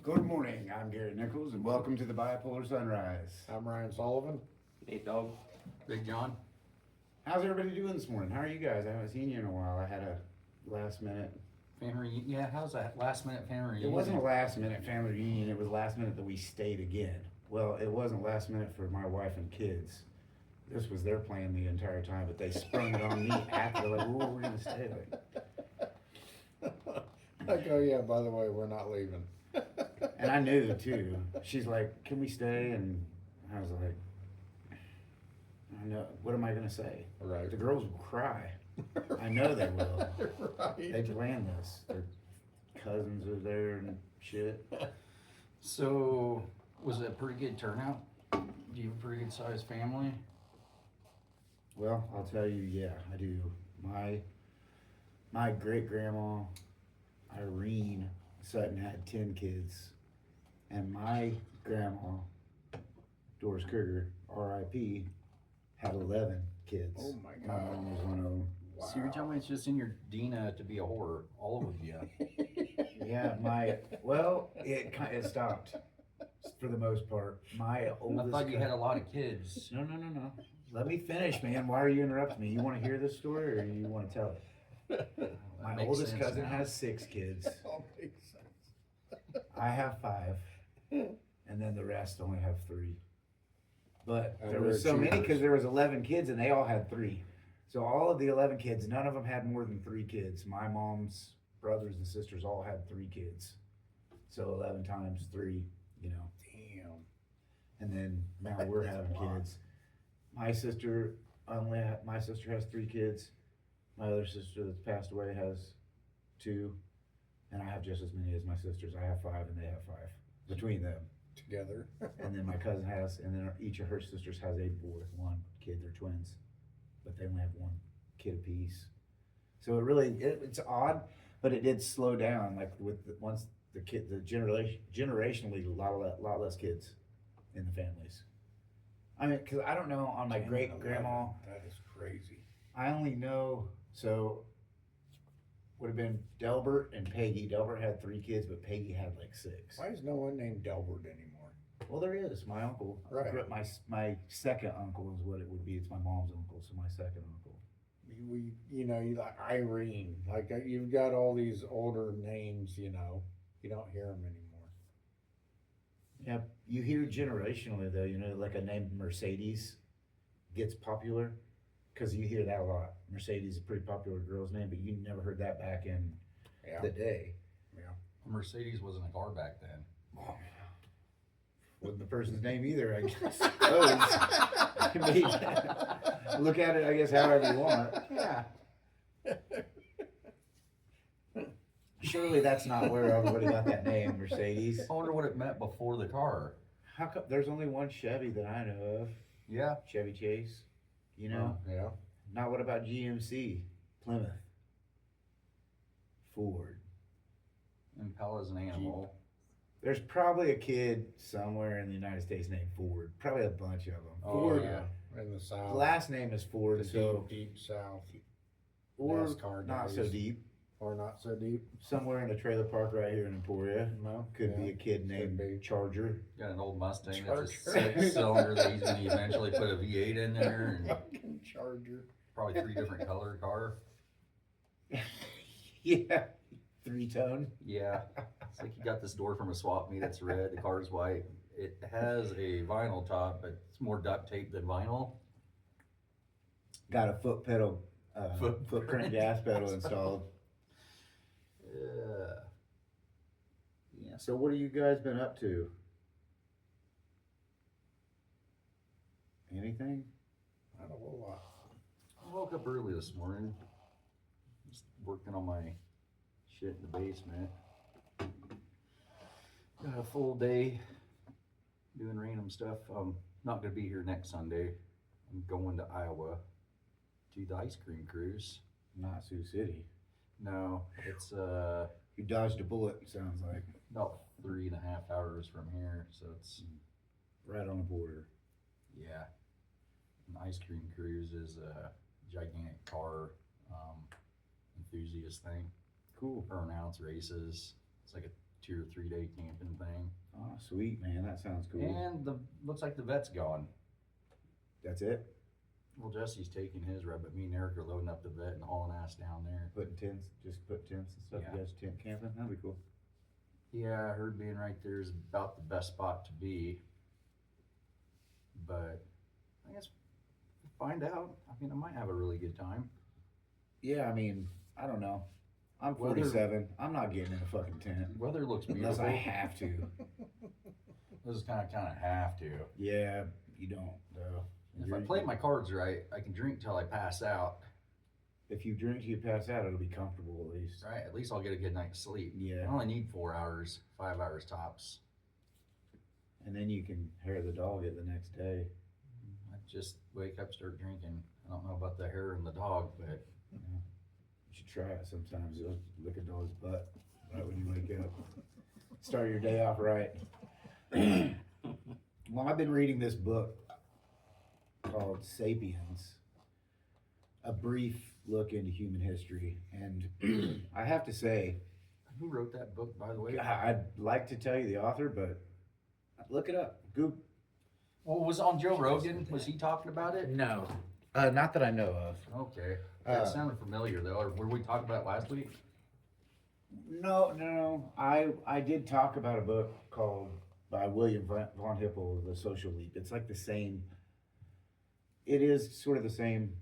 Good morning, I'm Gary Nichols, and welcome to the Bipolar Sunrise. I'm Ryan Sullivan. Nate Dog. Big John. How's everybody doing this morning? How are you guys? I haven't seen you in a while. I had a last minute. Family, yeah, how's that last minute family reunion? It wasn't a last minute family reunion, it was last minute that we stayed again. Well, it wasn't last minute for my wife and kids. This was their plan the entire time, but they sprung it on me after, like, ooh, we're gonna stay. Like, oh yeah, by the way, we're not leaving. And I knew too. She's like, can we stay? And I was like, I know, what am I gonna say? Right. The girls will cry. I know they will. They Right. planned this. Their cousins are there and shit. So, was it a pretty good turnout? Do you have a pretty good sized family? Well, I'll tell you, yeah, I do. My great grandma, Irene Sutton, had 10 kids. And my grandma, Doris Kruger, R.I.P., had 11 kids. Oh my My God. mom was one of them. Wow. So you're telling me it's just in your DNA to be a whore, all of you. Yeah, it stopped for the most part. My I oldest. thought you had a lot of kids. No. Let me finish, man. Why are you interrupting me? You want to hear this story or you want to tell it? That My makes oldest sense cousin now. has 6 kids. All makes sense. I have 5, and then the rest only have 3. But And there we're was so many achievers. because there was 11 kids and they all had 3. So all of the 11 kids, none of them had more than 3 kids. My mom's brothers and sisters all had 3 kids. So 11 times 3, you know. Damn. And then now we're having kids. My sister has 3 kids. My other sister that's passed away has 2, and I have just as many as my sisters. I have 5 and they have 5 between them. Together. And then my cousin has, and then each of her sisters has a boy, 1 kid. They're twins, but they only have 1 kid apiece. So it's odd, but it did slow down. Like once the generationally, a lot less kids in the families. I mean, because I don't know on my 10, great grandma. 11. That is crazy. I only know, so would have been Delbert and Peggy. Delbert had 3 kids, but Peggy had like 6. Why is no one named Delbert anymore? Well, there is my uncle. Right. My second uncle is what it would be. It's my mom's uncle, so my second uncle. You like Irene. Like you've got all these older names. You don't hear them anymore. Yeah, you hear generationally though. Like a name Mercedes gets popular because you hear that a lot. Mercedes is a pretty popular girl's name, but you never heard that back in Yeah. the day. Yeah. Mercedes wasn't a car back then. Wasn't the person's name either, I guess. I mean, look at it, I guess, however you want. Yeah. Surely that's not where everybody got that name, Mercedes. I wonder what it meant before the car. How come there's only one Chevy that I know of? Yeah. Chevy Chase. Yeah. Not what about GMC? Plymouth. Ford. Impalla's an animal. There's probably a kid somewhere in the United States named Ford. Probably a bunch of them. Oh, Ford. yeah. In the His South. last name is Ford, The so deep South. or NASCAR not days. so deep. Or not so deep. Somewhere in a trailer park right here in Emporia. No. Could be a kid named be. Charger. Got an old Mustang Charger. that's a 6-cylinder that he's gonna eventually put a V8 in there, and Fucking Charger. probably 3 different color car. Yeah, 3-tone. Yeah, it's like you got this door from a swap meet that's red, the car's white. It has a vinyl top, but it's more duct tape than vinyl. Got a foot pedal, footprint gas pedal installed. Yeah. Yeah. So what have you guys been up to? Anything? Not a whole lot. I woke up early this morning, just working on my shit in the basement. Got a full day doing random stuff. I'm not gonna be here next Sunday. I'm going to Iowa to the ice cream cruise. Not Sioux City. No, it's You dodged a bullet, it sounds like. about 3.5 hours from here, so it's Right on the border. yeah. An ice cream cruise is a gigantic car enthusiast thing. cool. burnouts, races. It's like a 2 or 3 day camping thing. Oh, sweet, man. That sounds cool. And looks like the vet's gone. That's it? Well, Jesse's taking his rep, but me and Eric are loading up the vet and hauling ass down there. Putting tents, just put tents and stuff. Yeah. You guys tent camping? That'd be cool. Yeah, I heard being right there is about the best spot to be. But I guess we'll find out. I mean, I might have a really good time. Yeah, I mean, I don't know. I'm Weather- 47. I'm not getting in a fucking tent. Weather looks Unless beautiful. I have to. This is kind of have to. Yeah, you don't, though. If I play my cards right, I can drink till I pass out. If you drink till you pass out, it'll be comfortable at least. Right, at least I'll get a good night's sleep. Yeah. I only need 4 hours, 5 hours tops. And then you can hair the dog it the next day. I just wake up, start drinking. I don't know about the hair and the dog, but You should try it sometimes. You'll lick a dog's butt right when you wake up. Start your day off right. Well, I've been reading this book called Sapiens, a brief look into human history. And I have to say, who wrote that book, by the way? I'd like to tell you the author, but look it up. Google. Well, was it on Joe Rogan? Was he talking about it? No. Not that I know of. Okay. That sounded familiar, though. Or were we talking about it last week? No. I did talk about a book called by William von Hippel, The Social Leap. It's like the same. It is sort of the same,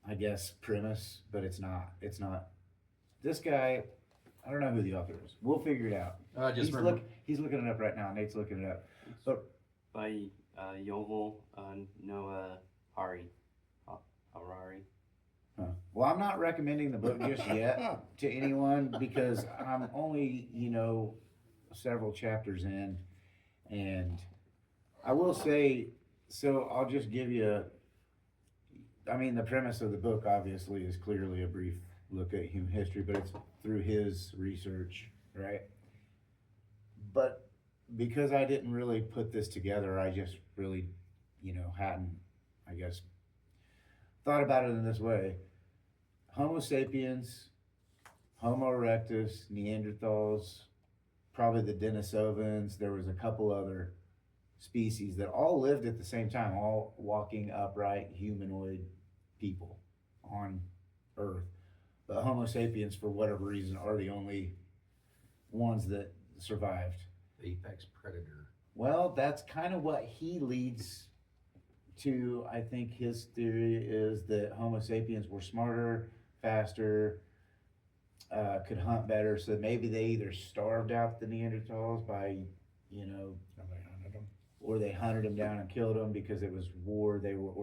I guess, premise, but it's not. It's not. This guy, I don't know who the author is. We'll figure it out. Just remember. He's looking it up right now. Nate's looking it up. But By Yovel Noah Harari. well, I'm not recommending the book just yet to anyone because I'm only, several chapters in, and I will say, so I'll just give you, I mean, the premise of the book obviously is clearly a brief look at human history, but it's through his research, right? But because I didn't really put this together, I just really, hadn't, I guess, thought about it in this way. Homo sapiens, Homo erectus, Neanderthals, probably the Denisovans, there was a couple other species that all lived at the same time, all walking upright humanoid people on Earth. But Homo sapiens, for whatever reason, are the only ones that survived. Apex predator. Well, that's kind of what he leads to. I think his theory is that Homo sapiens were smarter, faster, could hunt better. So maybe they either starved out the Neanderthals by, or they hunted them down and killed them because it was war. They were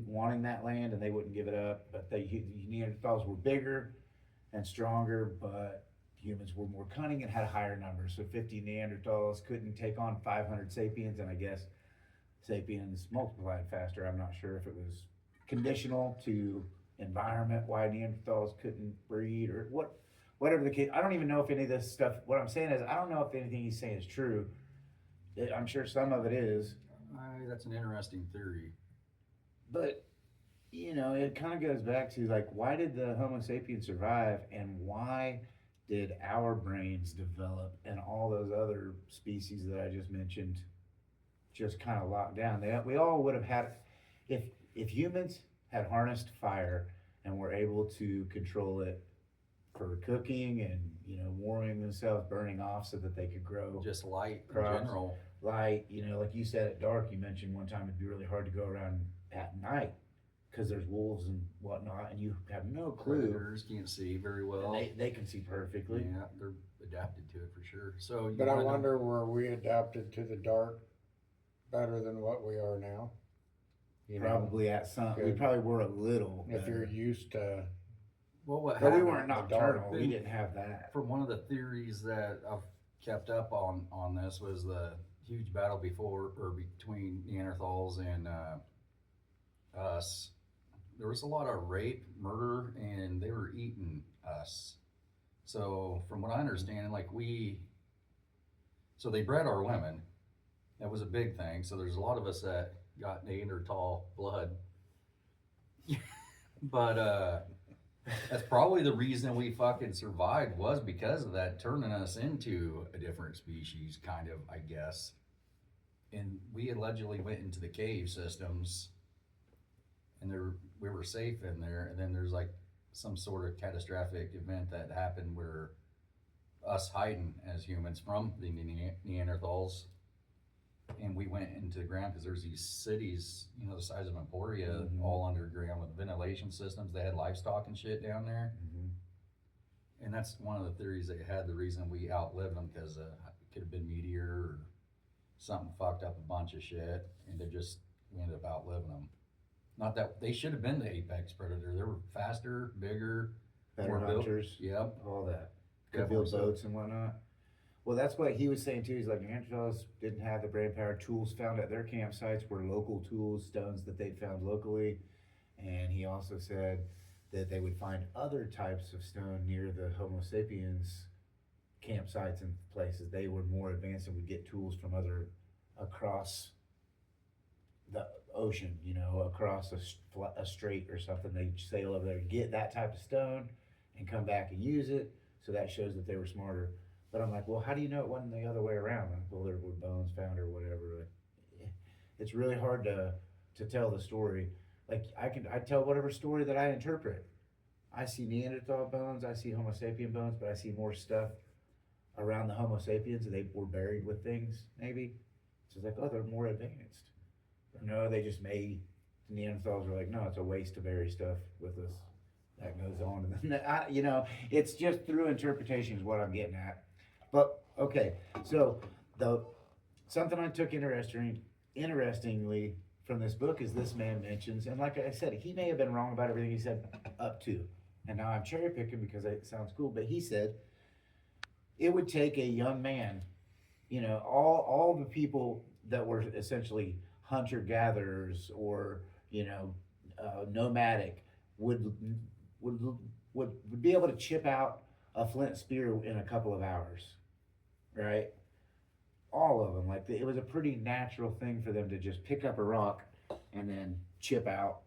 wanting that land and they wouldn't give it up. But the Neanderthals were bigger and stronger, but humans were more cunning and had higher numbers. So 50 Neanderthals couldn't take on 500 sapiens, and I guess sapiens multiplied faster. I'm not sure if it was conditional to environment, why Neanderthals couldn't breed or whatever the case. I don't even know if any of this stuff, what I'm saying is, I don't know if anything he's saying is true. I'm sure some of it is. That's an interesting theory. But, it kind of goes back to, like, why did the Homo sapiens survive and why did our brains develop and all those other species that I just mentioned just kind of locked down? We all would have had, if humans had harnessed fire and were able to control it for cooking and, warming themselves, burning off so that they could grow Just light crops. in general. Light, like you said, at dark, you mentioned one time it'd be really hard to go around at night because there's wolves and whatnot, and you have no clue. Predators can't see very well. And they can see perfectly. Yeah, they're adapted to it for sure. So, But I wonder, were we adapted to the dark better than what we are now? Probably at some, we Good. probably were a little If you're better. used to, well, what But we happened weren't the dark nocturnal. We thing. didn't have that. from one of the theories that I've kept up on this was the huge battle between Neanderthals and us. There was a lot of rape, murder, and they were eating us. So from what I understand, so they bred our women. That was a big thing. So there's a lot of us that got Neanderthal blood. But That's probably the reason we fucking survived, was because of that, turning us into a different species, kind of, I guess. And we allegedly went into the cave systems, and we were safe in there. And then there's like some sort of catastrophic event that happened where us hiding as humans from the Neanderthals, and we went into the ground because there's these cities, you know, the size of Emporia, Mhm. all underground with ventilation systems. They had livestock and shit down there. Mhm. And that's one of the theories they had. The reason we outlived them, because it could have been meteor or something fucked up a bunch of shit, and we ended up outliving them. Not that they should have been the apex predator. They were faster, bigger, Better more built. hunters. Yep. All that. Could Definitely build so. boats and whatnot. Well, that's what he was saying too. He's like, Neanderthals didn't have the brain power. Tools found at their campsites were local tools, stones that they'd found locally. And he also said that they would find other types of stone near the Homo sapiens campsites and places. They were more advanced and would get tools from across the ocean, you know, across a strait or something. They'd sail over there, get that type of stone, and come back and use it. So that shows that they were smarter. But I'm like, well, how do you know it wasn't the other way around? Like, well, there were bones found or whatever. It's really hard to tell the story. Like I tell whatever story that I interpret. I see Neanderthal bones, I see Homo sapien bones, but I see more stuff around the Homo sapiens. They were buried with things, maybe. So it's like, oh, they're more advanced. Or no, they just made Neanderthals are like, no, it's a waste to bury stuff with us. That goes on, and then you know, it's just through interpretation is what I'm getting at. But okay, so something I took interestingly from this book is this man mentions, and like I said, he may have been wrong about everything he said up to, and now I'm cherry picking because it sounds cool. But he said it would take a young man, you know, all the people that were essentially hunter gatherers or you know nomadic would would be able to chip out a flint spear in a couple of hours, right? All of them, like it was a pretty natural thing for them to just pick up a rock and then chip out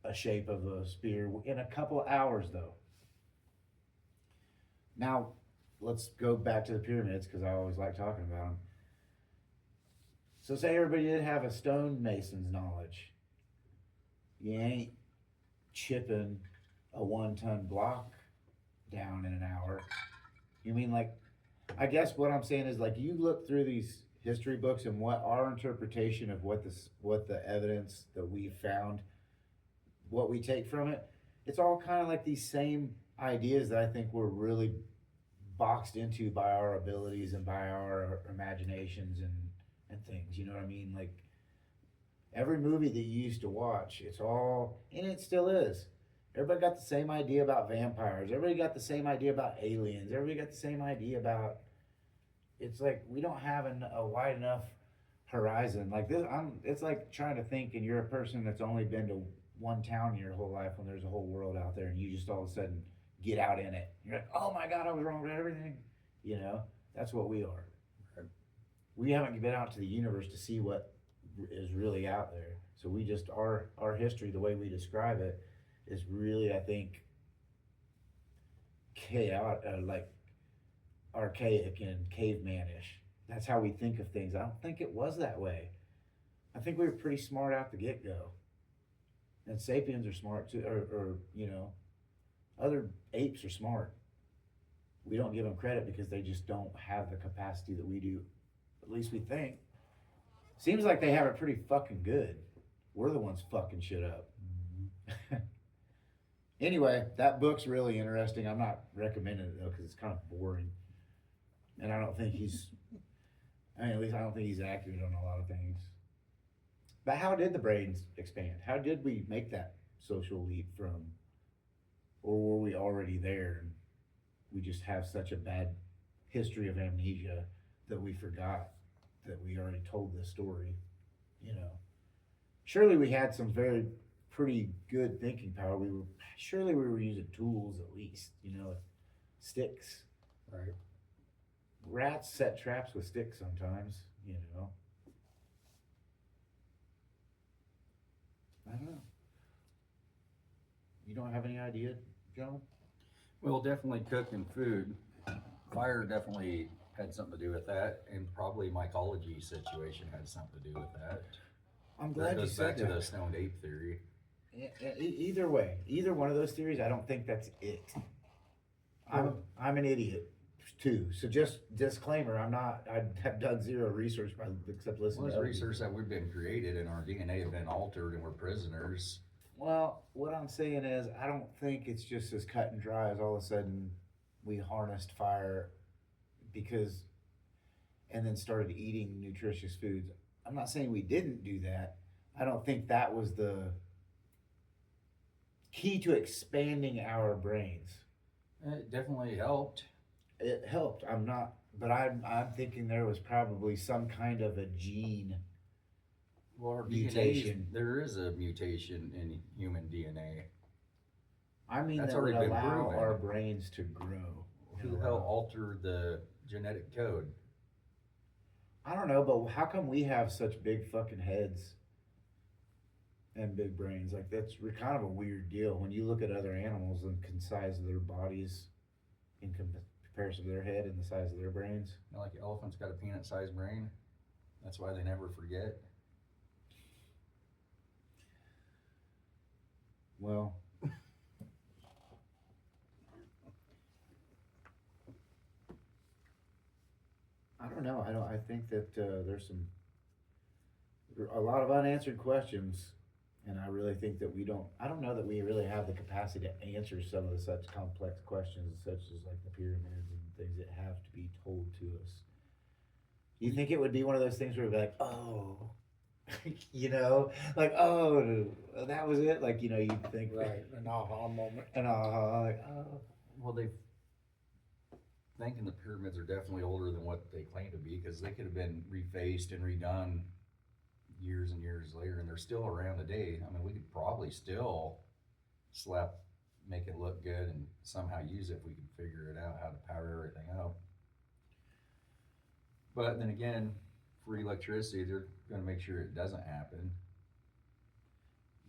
a shape of a spear in a couple of hours, though. Now, let's go back to the pyramids because I always like talking about them. So, say everybody did have a stonemason's knowledge. You ain't chipping a 1-ton block down in an hour. You mean like, I guess what I'm saying is like you look through these history books and what our interpretation of what the evidence that we found, what we take from it, it's all kind of like these same ideas that I think we're really boxed into by our abilities and by our imaginations and things. You know what I mean? Like every movie that you used to watch, it's all, and it still is. Everybody got the same idea about vampires. Everybody got the same idea about aliens. Everybody got the same idea about. It's like we don't have a wide enough horizon. Like this, it's like trying to think, and you're a person that's only been to one town your whole life when there's a whole world out there, and you just all of a sudden get out in it. You're like, oh my god, I was wrong about everything. You know, that's what we are. Right. We haven't been out to the universe to see what is really out there. So we just our history, the way we describe it, is really, I think, chaotic, like archaic and cavemanish. That's how we think of things. I don't think it was that way. I think we were pretty smart out the get go. And sapiens are smart too, or you know, other apes are smart. We don't give them credit because they just don't have the capacity that we do. At least we think. Seems like they have it pretty fucking good. We're the ones fucking shit up. Mm-hmm. Anyway, that book's really interesting. I'm not recommending it though because it's kind of boring, and I don't think at least I don't think he's accurate on a lot of things. But how did the brains expand? How did we make that social leap from, or were we already there and we just have such a bad history of amnesia that we forgot that we already told this story? You know, surely we had some pretty good thinking power. Surely we were using tools at least, you know, sticks. Right. Rats set traps with sticks sometimes, you know. I don't know. You don't have any idea John? Well, definitely cooking food. Fire definitely had something to do with that, and probably my ecology situation had something to do with that. I'm That glad you goes said back to that. the stoned ape theory. Either way, either one of those theories, I don't think that's it. I'm an idiot too. So just disclaimer, I'm not. I have done zero research by except Well, listening there's to other research people. that we've been created and our DNA have been altered and we're prisoners. Well, what I'm saying is, I don't think it's just as cut and dry as all of a sudden we harnessed fire because and then started eating nutritious foods. I'm not saying we didn't do that. I don't think that was the key to expanding our brains. It definitely helped. It helped. I'm not, but I'm thinking there was probably some kind of a gene. Well, our Mutation. DNA, there is a mutation in human DNA. I mean, That's that would already been allow proven. our brains to grow. Who the hell altered the genetic code? I don't know, but how come we have such big fucking heads and big brains? Like that's kind of a weird deal when you look at other animals and size of their bodies in comparison to their head and the size of their brains. You know, like elephants got a peanut-sized brain. That's why they never forget. Well, I don't know. I think that there's a lot of unanswered questions, and I really think that we don't. I don't know that we really have the capacity to answer some of the such complex questions, such as like the pyramids and things that have to be told to us. You think it would be one of those things where we'd be like, oh, you know, like oh, that was it. Like you think Right, an aha moment. and like oh. Well, they thinking the pyramids are definitely older than what they claim to be because they could have been refaced and redone years and years later, and they're still around today. I mean, we could probably still make it look good and somehow use it if we could figure it out how to power everything up. But then again, for electricity, they're going to make sure it doesn't happen.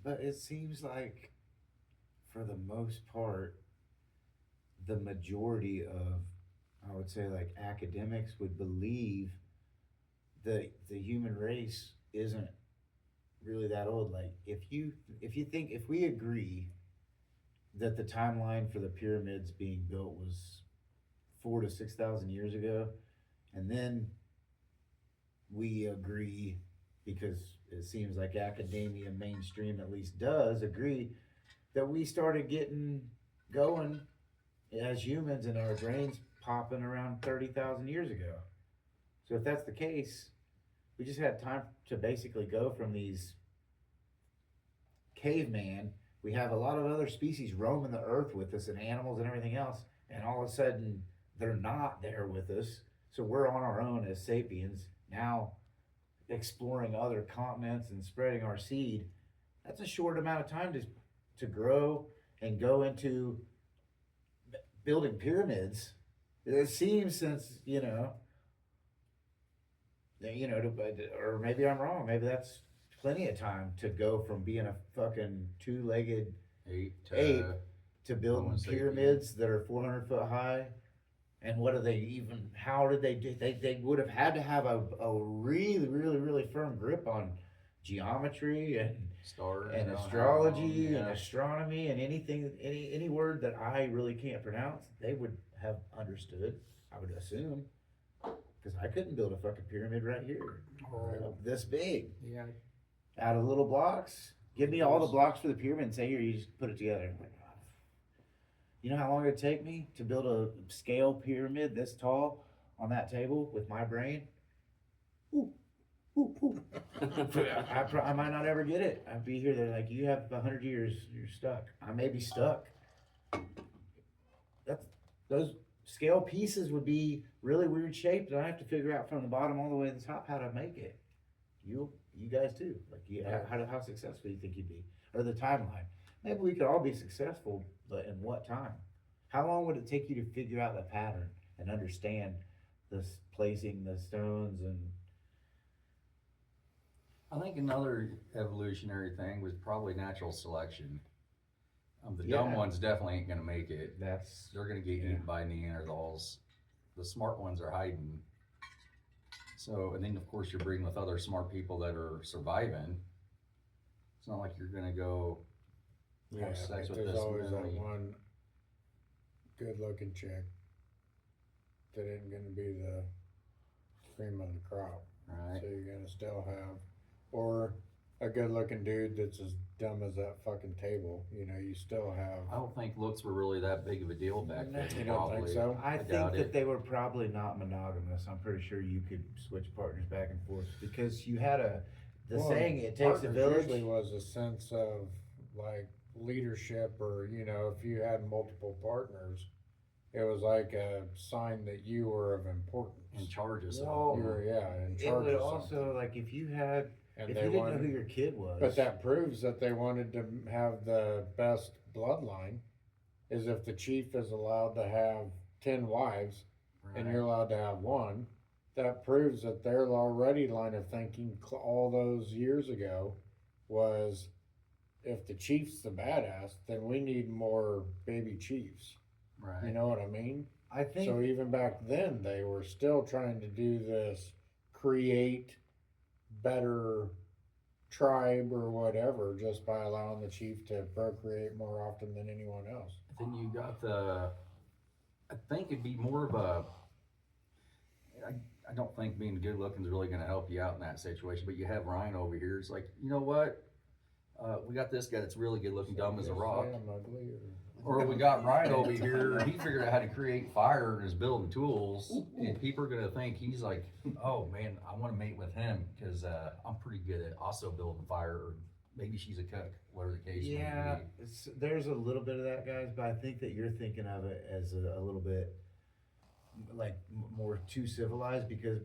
But it seems like, for the most part, the majority of, I would say, like academics would believe that the human race isn't really that old. Like, if we agree that the timeline for the pyramids being built was 4,000 to 6,000 years ago, and then we agree, because it seems like academia mainstream at least does agree, that we started getting going as humans and our brains popping around 30,000 years ago. So if that's the case, we just had time to basically go from these caveman. We have a lot of other species roaming the earth with us and animals and everything else, and all of a sudden they're not there with us. So we're on our own as sapiens now, exploring other continents and spreading our seed. That's a short amount of time to grow and go into building pyramids. It seems since or maybe I'm wrong. Maybe that's plenty of time to go from being a fucking two-legged Ape to building Homo sapien. pyramids that are 400 foot high. And what do they even? How did they do? They would have had to have a really, really, really firm grip on geometry and stars and and astrology and astronomy and anything, any word that I really can't pronounce. They would have understood, I would assume, because I couldn't build a fucking pyramid right here, this big, Yeah. out of little blocks. Give me all the blocks for the pyramid and say, here, you just put it together. I'm like, you know how long it'd take me to build a scale pyramid this tall on that table with my brain? Ooh, ooh, ooh. I might not ever get it. I'd be here. They're like, you have 100 years. You're stuck. I may be stuck. Those scale pieces would be really weird shaped, and I have to figure out from the bottom all the way to the top how to make it. You guys too. Like, how successful you think you'd be, or the timeline. Maybe we could all be successful, but in what time? How long would it take you to figure out the pattern and understand this placing the stones? And I think another evolutionary thing was probably natural selection. The Yeah. dumb ones definitely ain't gonna make it. That's They're gonna get eaten by Neanderthals. The smart ones are hiding. So, and then of course you're breeding with other smart people that are surviving. It's not like you're gonna go Yeah, have sex but with there's this always that mentally. one good-looking chick that isn't gonna be the cream of the crop. Right. So you're gonna still have, or a good-looking dude that's as dumb as that fucking table. You know, you still have. I don't think looks were really that big of a deal back then. You don't think probably. so? I doubt think that it. they were probably not monogamous. I'm pretty sure you could switch partners back and forth because you had the Well, saying, it takes a partners village. Usually was a sense of like leadership, or you know, if you had multiple partners, it was like a sign that you were of importance. In charge of Whoa. something. You were, in It charge would of also, something. like, if you had, And if they you didn't wanted, know who your kid was. but that proves that they wanted to have the best bloodline. Is if the chief is allowed to have 10 wives and you're allowed to have one, that proves that their already line of thinking all those years ago was, if the chief's the badass, then we need more baby chiefs. Right. You know what I mean? I think So even back then, they were still trying to do this, create better tribe or whatever, just by allowing the chief to procreate more often than anyone else. Then you got I think it'd be more of I don't think being good looking is really going to help you out in that situation, but you have Ryan over here. It's like, you know what? We got this guy that's really good looking, dumb as a rock. I'm ugly, Or we got Ryan over here, he figured out how to create fire and is building tools, and people are gonna think he's like, oh man, I wanna mate with him, cause I'm pretty good at also building fire, or maybe she's a cook, whatever the case may yeah, be. there's a little bit of that, guys, but I think that you're thinking of it as a little bit like more too civilized, because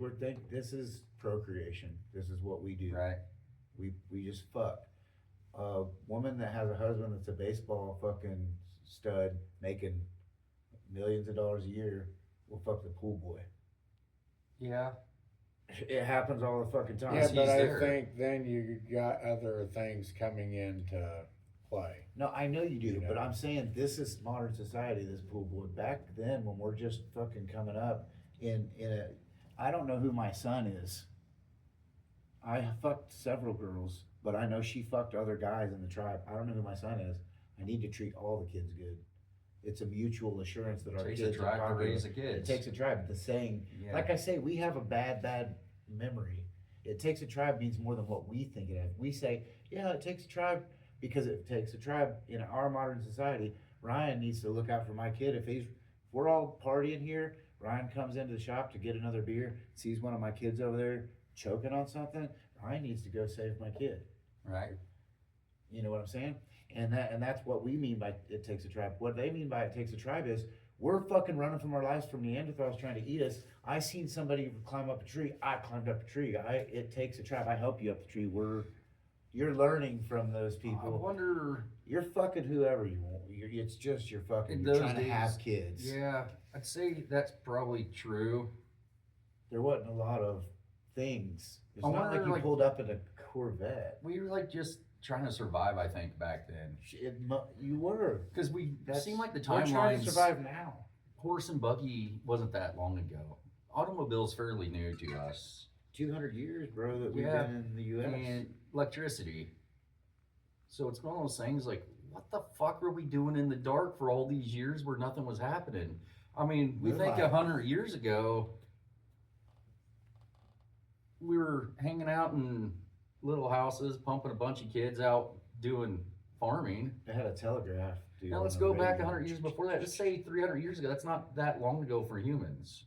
this is procreation. This is what we do. Right, We just fuck. A woman that has a husband that's a baseball fucking stud making millions of dollars a year will fuck the pool boy. yeah, It happens all the fucking time. Yeah, He's but I there. think then you got other things coming into play. No, I know you do, You know. but I'm saying this is modern society, this pool boy. Back then, when we're just fucking coming up I don't know who my son is. I fucked several girls, but I know she fucked other guys in the tribe. I don't know who my son is. I need to treat all the kids good. It's a mutual assurance that our takes a kids are tribe to popular. raise the It kids. takes a tribe. The saying, Yeah. like I say, we have a bad memory. It takes a tribe means more than what we think it is. We say, yeah, it takes a tribe because it takes a tribe. In our modern society, Ryan needs to look out for my kid. If we're all partying here, Ryan comes into the shop to get another beer, sees one of my kids over there choking on something, Ryan needs to go save my kid. Right, You know what I'm saying? And that's what we mean by it takes a tribe. What they mean by it takes a tribe is we're fucking running from our lives from Neanderthals trying to eat us. I seen somebody climb up a tree. I climbed up a tree. It takes a tribe. I help you up the tree. You're learning from those I people. wonder, You're fucking whoever you want. It's just you're fucking. In You're those trying to days, have kids. yeah, I'd say that's probably true. There wasn't a lot of things. It's I not wonder, like you like- pulled up in a Corvette. We were like just trying to survive, I think, back then. You were. Because we seemed like the We're trying to timelines, survive now. horse and buggy wasn't that long ago. Automobile's fairly new to us. 200 years, bro, that we've Yeah, been in the U.S. And electricity. So it's one of those things like, what the fuck were we doing in the dark for all these years where nothing was happening? I mean, we think Moonlight. 100 years ago, we were hanging out in little houses, pumping a bunch of kids out doing farming. They had a telegraph. Dude, Now let's on the go back radio. 100 years before that. Let's say 300 years ago. That's not that long ago for humans.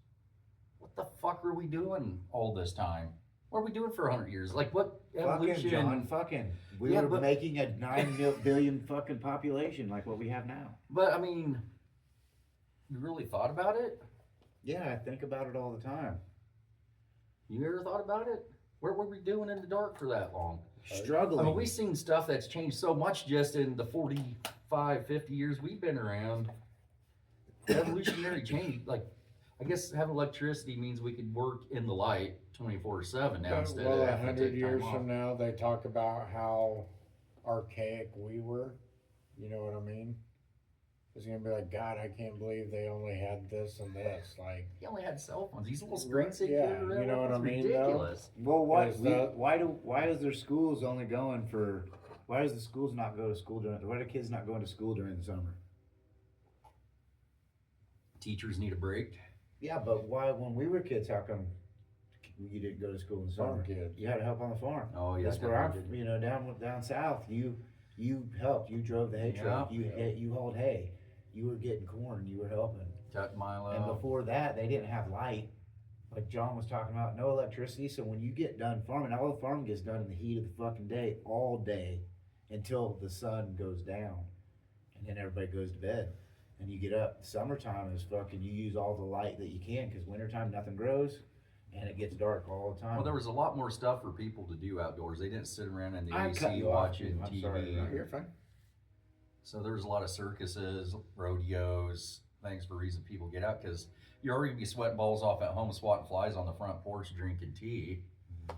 What the fuck were we doing all this time? What are we doing for 100 years? Like what evolution? Fucking John, fucking. We Yeah, were but- making a 9 billion fucking population like what we have now. But I mean, you really thought about it? Yeah, I think about it all the time. You ever thought about it? What were we doing in the dark for that long? Struggling. I mean, we've seen stuff that's changed so much just in the 45, 50 years we've been around. Evolutionary change, like, I guess having electricity means we could work in the light 24/7 now instead Well, of having to 100 take years time from off. now, they talk about how archaic we were. You know what I mean? It's gonna be like, God, I can't believe they only had this and this. Like, He only had cell phones. These little Right, screens they yeah, carried around you know with what I was mean, though? ridiculous. Well, Is that- why is their schools only going for? Why does the schools not go to school during? Why do kids not going to school during the summer? Teachers need a break. Yeah, but why? When we were kids, how come you didn't go to school in the Farm summer? kids. You had to help on the farm. Oh yeah, That's where I'm. definitely did. You know, down south, you helped. You drove the hay truck. You hauled hay. You were getting corn. You were helping. Cut Milo. And before that, they didn't have light. Like John was talking about, no electricity. So when you get done farming, all the farming gets done in the heat of the fucking day, all day, until the sun goes down, and then everybody goes to bed, and you get up. Summertime is fucking. You use all the light that you can, because wintertime nothing grows, and it gets dark all the time. Well, there was a lot more stuff for people to do outdoors. They didn't sit around in the I cut AC you off, watching I'm TV. sorry. No, you're fine. So there was a lot of circuses, rodeos, things for reason people get out because you're already be sweating balls off at home, swatting flies on the front porch, drinking tea.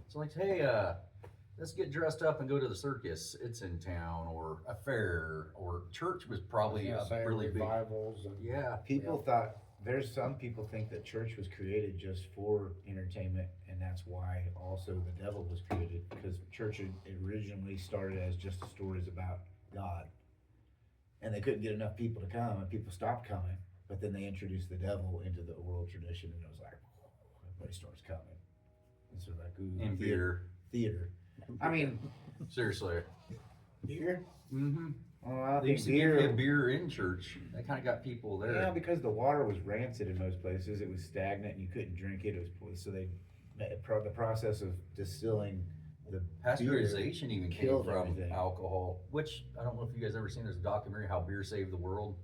So like, hey, let's get dressed up and go to the circus. It's in town, or a fair, or church was probably a Say really big. revivals and Yeah, People thought, there's some people think that church was created just for entertainment, and that's why also the devil was created, because church originally started as just stories about God. And they couldn't get enough people to come, and people stopped coming, but then they introduced the devil into the oral tradition, and it was like, everybody starts coming. And so like, ooh, and theater. I mean, seriously. beer? Mm-hmm. Oh, I They think used to give you beer in church. That kind of got people there. Yeah, because the water was rancid in most places. It was stagnant, and you couldn't drink it. It was so the process of distilling the Pasteurization even came killed from everything. alcohol, which I don't know if you guys ever seen. There's a documentary, How Beer Saved the World.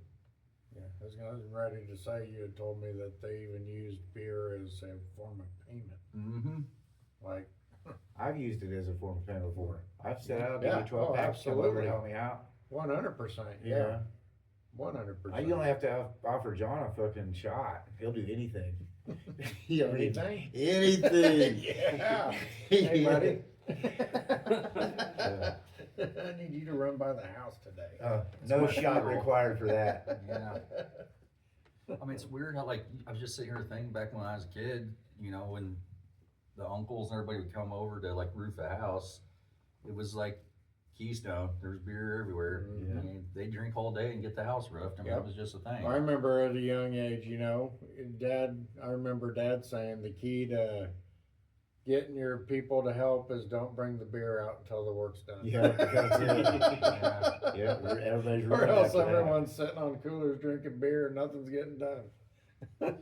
yeah, I was ready to say you had told me that they even used beer as a form of payment. Mm-hmm. Like, I've used it as a form of payment before. I've said, I'll give Yeah, you 12 oh, packs, come over absolutely. to help me out. 100%. Yeah. Yeah, 100%. You only have to offer John a fucking shot. He'll do anything. You know, Anything? Anything. Yeah. Hey, buddy. Yeah. I need you to run by the house today. No much shot fuel. required for that. Yeah. I mean, it's weird how, like, I was just sitting here thinking back when I was a kid, you know, when the uncles and everybody would come over to, like, roof a house, it was like Keystone. There was beer everywhere. Yeah. I mean, they drink all day and get the house roughed. I mean, Yep. that was just a thing. I remember at a young age, you know, I remember Dad saying the key to getting your people to help is don't bring the beer out until the work's done. Yeah, that's it. Yeah, everybody's Or running else after that. everyone's sitting on coolers drinking beer and nothing's getting done.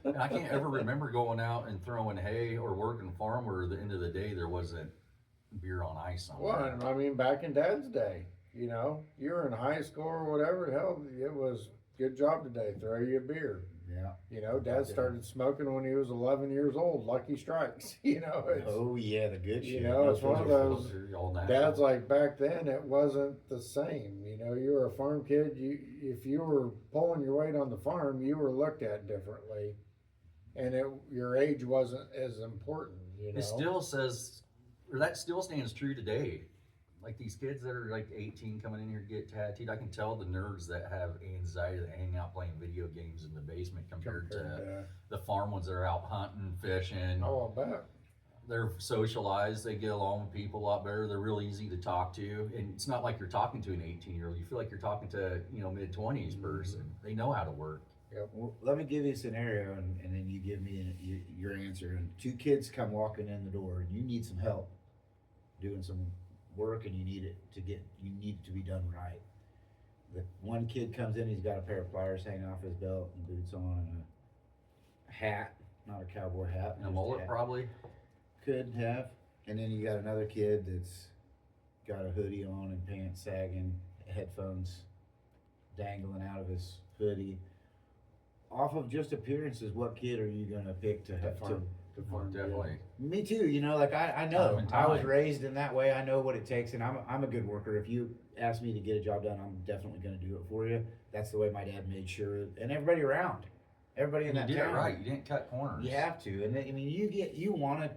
And I can't ever remember going out and throwing hay or working farm where at the end of the day there wasn't beer on ice somewhere. Well, I mean, back in Dad's day, you know, you were in high school or whatever, hell, it was good job today, throw you a beer. Yeah. You know, Dad started smoking when he was 11 years old, Lucky Strikes, you know. It's, Oh yeah, the good You shit. know, it's one of those- They're all natural. Dad's like, back then it wasn't the same. You know, you were a farm kid. If you were pulling your weight on the farm, you were looked at differently, and your age wasn't as important. You know, It still says, or that still stands true today. Like these kids that are like 18 coming in here to get tattooed, I can tell the nerds that have anxiety that hang out playing video games in the basement compared to the farm ones that are out hunting, fishing. oh, I bet. They're socialized, they get along with people a lot better, they're real easy to talk to. And it's not like you're talking to an 18-year-old, you feel like you're talking to, you know, mid-20s person. They know how to work. Well, let me give you a scenario, and then you give me your answer. And two kids come walking in the door, and you need some help doing some work, and you need it to be done right. The one kid comes in, he's got a pair of pliers hanging off his belt and boots on, and a hat, not a cowboy hat, And a just mullet hat. probably. Could have. And then you got another kid that's got a hoodie on and pants sagging, headphones dangling out of his hoodie. Off of just appearances, what kid are you gonna pick to have to? Definitely. Me too. You know, like I know. Time and I was time. raised in that way. I know what it takes, and I'm a good worker. If you ask me to get a job done, I'm definitely gonna do it for you. That's the way my dad made sure, and everybody around, everybody in And you that did town. it right, you didn't cut corners. You have to, and then, I mean, you want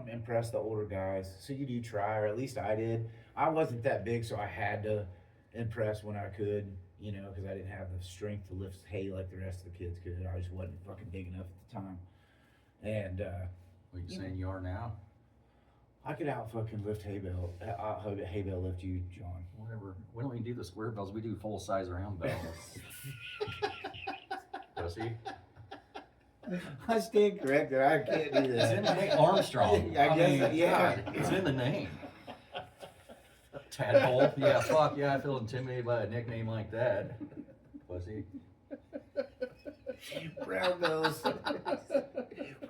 to impress the older guys, so you do try, or at least I did. I wasn't that big, so I had to impress when I could, you know, because I didn't have the strength to lift hay like the rest of the kids could. I just wasn't fucking big enough at the time. And What you saying you are now? I could out fucking lift hay bale lift you, John. Whatever. Why don't we do the square bells? We do full size round bells. Pussy. I stand corrected. I can't do It's in the that. name Armstrong. I guess, yeah. God, it's in the name. Tadpole. Yeah, fuck yeah, I feel intimidated by a nickname like that. Pussy. Round bells.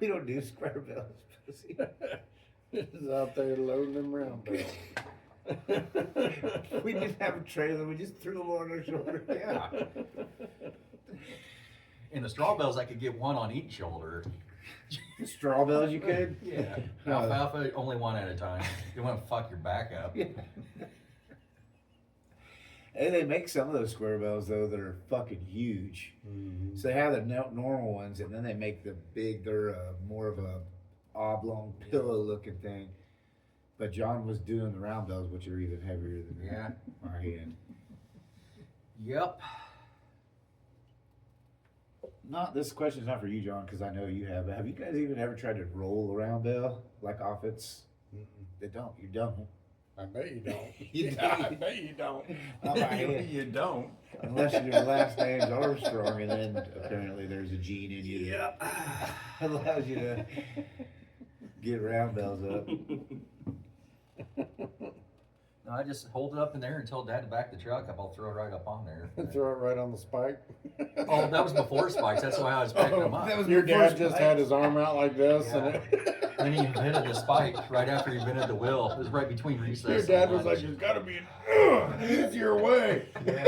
We don't do square bells, pussy. He's out there loading them around. We didn't have a trailer. We just threw them on our shoulder. Yeah. In the straw bells, I could get one on each shoulder. Straw bells, you could? Yeah. Alfalfa, only one at a time. You want to fuck your back up. Yeah. Hey, they make some of those square bells though that are fucking huge. Mm-hmm. So they have the normal ones, and then they make the big. They're more of a oblong pillow-looking thing. But John was doing the round bells, which are even heavier than Yeah. my hand. Yep. Not this question's not for you, John, because I know you have. But have you guys even ever tried to roll a round bell like off its? They don't. You don't. I bet you don't. You I don't. bet you don't. Not my hand. You don't. Unless your last name's Armstrong, and then apparently there's a gene in you that allows you to get round bells up. No, I just hold it up in there and tell Dad to back the truck up. I'll throw it right up on there. Throw it right on the spike. Oh, that was before spikes. That's why I was picking them up. That was Your before dad just spikes. had his arm out like this, Yeah. and Then he invented the spike right after he invented the wheel. It was right between recess. your and dad was lunch. like, "There's got to be an easier way." Yeah.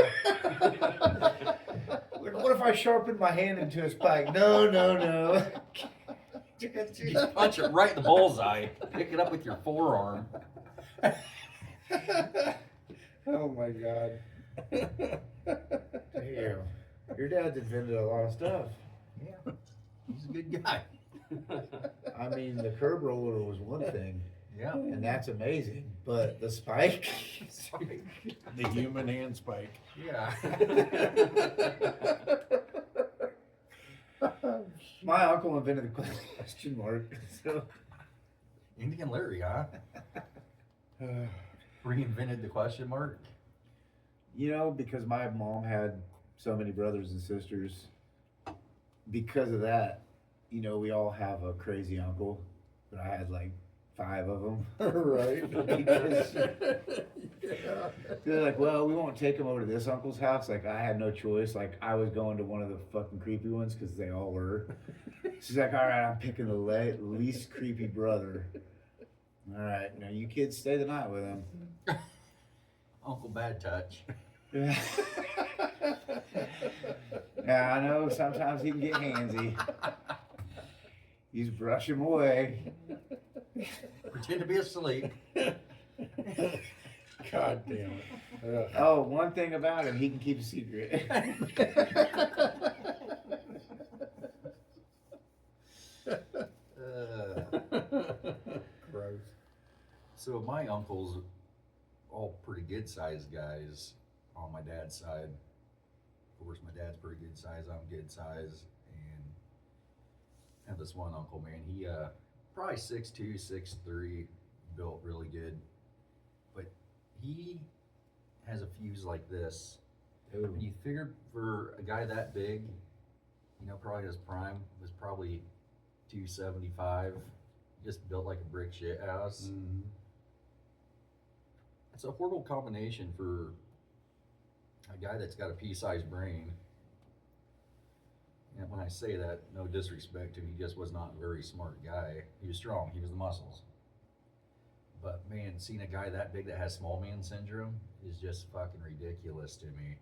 Like, what if I sharpened my hand into a spike? No, no, no. You punch it right in the bullseye. Pick it up with your forearm. Oh my god. Damn. Your dad's invented a lot of stuff. Yeah, he's a good guy. I mean, the curb roller was one thing, Yeah. and that's amazing. But the spike? The human hand spike. Yeah. My uncle invented the question mark. So. Indian Larry, huh? Reinvented the question mark. You know, because my mom had so many brothers and sisters, because of that, you know, we all have a crazy uncle, but I had like 5 of them. Right. Because they're like, well, we won't take him over to this uncle's house. Like, I had no choice. Like, I was going to one of the fucking creepy ones because they all were. She's like, all right, I'm picking the least creepy brother. All right, now you kids stay the night with him. Uncle Bad Touch. Yeah. Yeah, I know sometimes he can get handsy. You just brush him away. Pretend to be asleep. God damn it. Ugh. Oh, one thing about him, he can keep a secret. Gross. So my uncles, all pretty good sized guys on my dad's side. Of course, my dad's pretty good size. I'm good size, and I have this one uncle, man. He probably 6'2", 6'3", built really good, but he has a fuse like this. Ooh. You figure for a guy that big, you know, probably his prime was probably 275. Just built like a brick shit house. Mm-hmm. It's a horrible combination for a guy that's got a pea-sized brain. And when I say that, no disrespect to him, he just was not a very smart guy. He was strong, he was the muscles. But man, seeing a guy that big that has small man syndrome is just fucking ridiculous to me.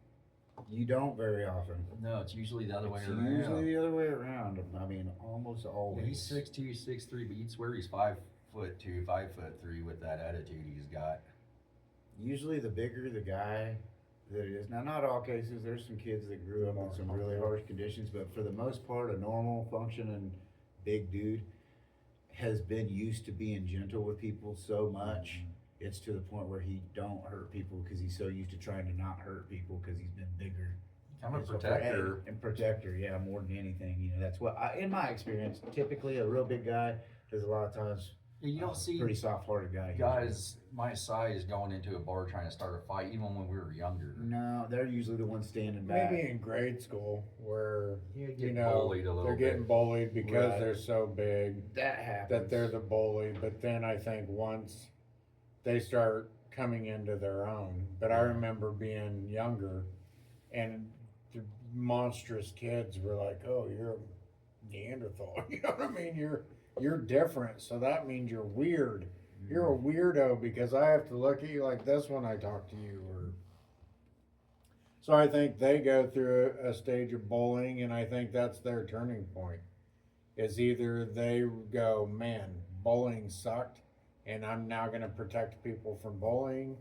You don't very often. No, it's usually the other way It's around. usually the other way around. I mean, almost Yeah, always. he's 6'2", 6'3", but you'd swear he's 5'2", 5'3" with that attitude he's got. Usually the bigger the guy that it is. Now, not all cases. There's some kids that grew up in some really harsh conditions, but for the most part, a normal functioning big dude has been used to being gentle with people so much it's to the point where he don't hurt people because he's so used to trying to not hurt people because he's been bigger. I'm a And so for protector. Ed, and protector, yeah, more than anything, you know, that's what in my experience, typically a real big guy is a lot of times You don't see pretty soft-hearted guy. guys my size going into a bar trying to start a fight, even when we were younger. No, they're usually the ones standing back. Maybe in grade school where, You you get know, bullied a little they're getting bit. bullied because Right. they're so big That happens. that they're the bully. But then I think once they start coming into their own. But I remember being younger and the monstrous kids were like, "Oh, you're a Neanderthal." You know what I mean? You're different, so that means you're weird. You're a weirdo because I have to look at you like this when I talk to you. Or so I think they go through a stage of bullying, and I think that's their turning point. Is either they go, "Man, bullying sucked, and I'm now going to protect people from bullying,"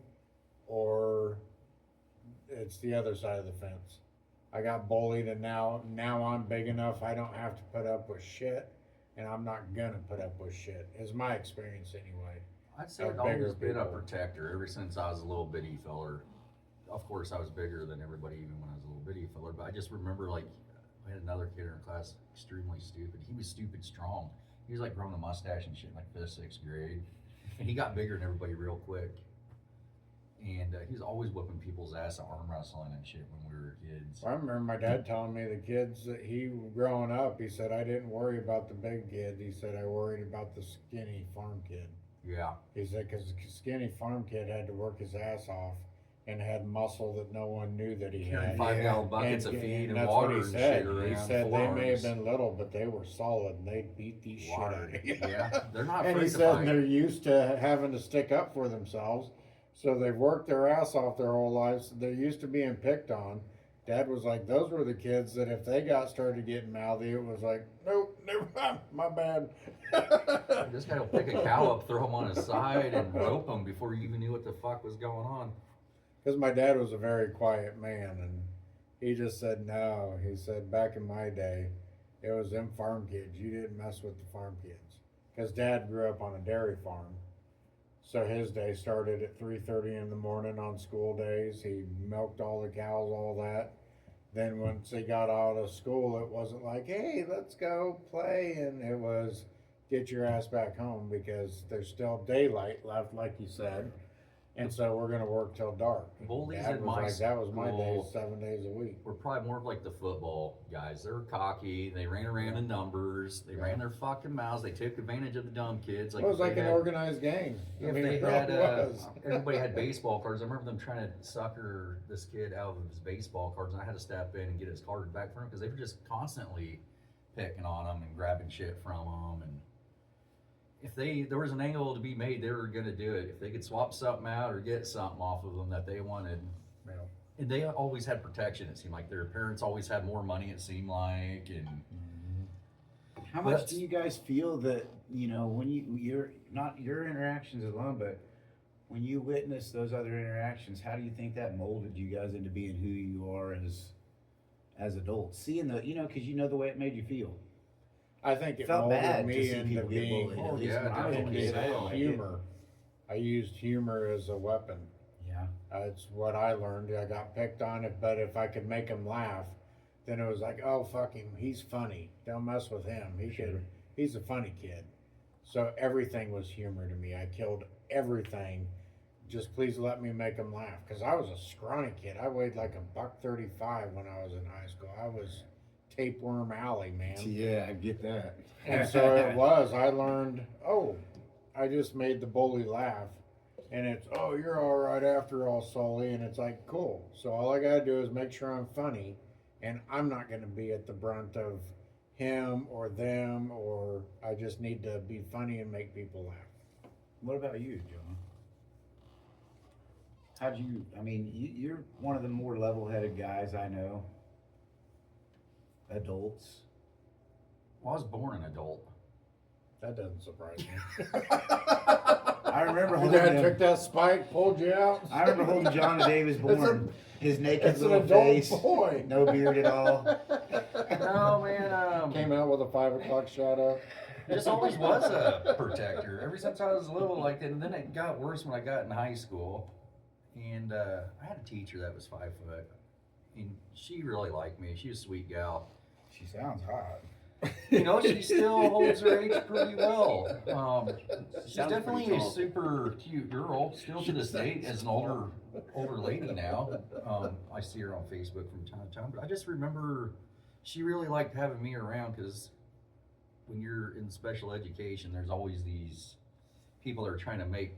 or it's the other side of the fence. I got bullied, and now I'm big enough. I don't have to put up with shit, and I'm not gonna put up with shit. Is my experience anyway. I'd say Of I've always bigger been a people. protector ever since I was a little bitty feller. Of course, I was bigger than everybody even when I was a little bitty feller, but I just remember like I had another kid in our class, extremely stupid. He was stupid strong. He was like growing a mustache and shit in like 5th, 6th grade. And he got bigger than everybody real quick. And he was always whipping people's ass at arm wrestling and shit when we were kids. I remember my dad telling me the kids that he growing up, he said, "I didn't worry about the big kid." He said, "I worried about the skinny farm kid." Yeah. He said, because the skinny farm kid had to work his ass off and had muscle that no one knew that he Carrying had. 5-gallon buckets of feed and that's water what he and said. shit around. He said they may have forearms. been little, but they were solid and they beat the shit out of you. Yeah, they're not And afraid he to said fight. they're used to having to stick up for themselves, so they've worked their ass off their whole lives. They're used to being picked on. Dad was like, those were the kids that if they got started getting mouthy, it was like, "Nope, never mind, my bad." This guy will pick a cow up, throw him on his side, and rope him before you even knew what the fuck was going on. Because my dad was a very quiet man, and he just said no. He said back in my day, it was them farm kids. You didn't mess with the farm kids. Because Dad grew up on a dairy farm, so his day started at 3:30 in the morning on school days. He milked all the cows, all that. Then once they got out of school, it wasn't like, "Hey, let's go play," and it was, "Get your ass back home because there's still daylight left," like you said. And so we're gonna work till dark. Bullies Dad in was my like, that was my school- days, 7 days a week. We're probably more of like the football guys. They were cocky. They ran around in numbers. They ran their fucking mouths. They took advantage of the dumb kids. Like It was if they like an had- organized gang. If I mean, they it had, really was. everybody had baseball cards. I remember them trying to sucker this kid out of his baseball cards, and I had to step in and get his card back from him because they were just constantly picking on him and grabbing shit from him. And if there was an angle to be made, they were gonna do it. If they could swap something out or get something off of them that they wanted. Yeah. And they always had protection. It seemed like their parents always had more money. It seemed like, and How much But- do you guys feel that, you know, when you're not your interactions alone, but when you witness those other interactions, how do you think that molded you guys into being who you are as adults? Seeing the, you know, because you know the way it made you feel. I think it Felt molded bad to me see into people get being bullied. Oh, At least yeah, when I was a definitely. kid, I into felt like it. humor. I used humor as a weapon. Yeah. It's what I learned. I got picked on it, but if I could make him laugh, then it was like, "Oh, fuck him, he's funny. Don't mess with him. He's a funny kid." So everything was humor to me. I killed everything. Just please let me make him laugh, because I was a scrawny kid. I weighed like $135 when I was in high school. I was tapeworm alley, man. Yeah, I get that. And so it was. I learned. Oh, I just made the bully laugh, and it's, "Oh, you're all right after all, Sully," and it's like, cool. So all I gotta do is make sure I'm funny, and I'm not gonna be at the brunt of him or them, or I just need to be funny and make people laugh. What about you, John? How'd you? I mean, you're one of the more level-headed guys I know. Adults. well, I was born an adult. That doesn't surprise me. I remember Your holding dad him. took that spike, pulled you out. I remember holding John the day he was born. His naked It's an little adult face, boy. no beard at all. No, man. Came out with a 5 o'clock shadow. just always was a protector ever since I was little. Like, and then it got worse when I got in high school, and I had a teacher that was 5 foot, and she really liked me. She was a sweet gal. She sounds hot. You know, she still holds her age pretty well. She's Sounds definitely pretty a tall. super cute girl, still to this date, as an older lady now. I see her on Facebook from time to time, but I just remember she really liked having me around because when you're in special education, there's always these people that are trying to make,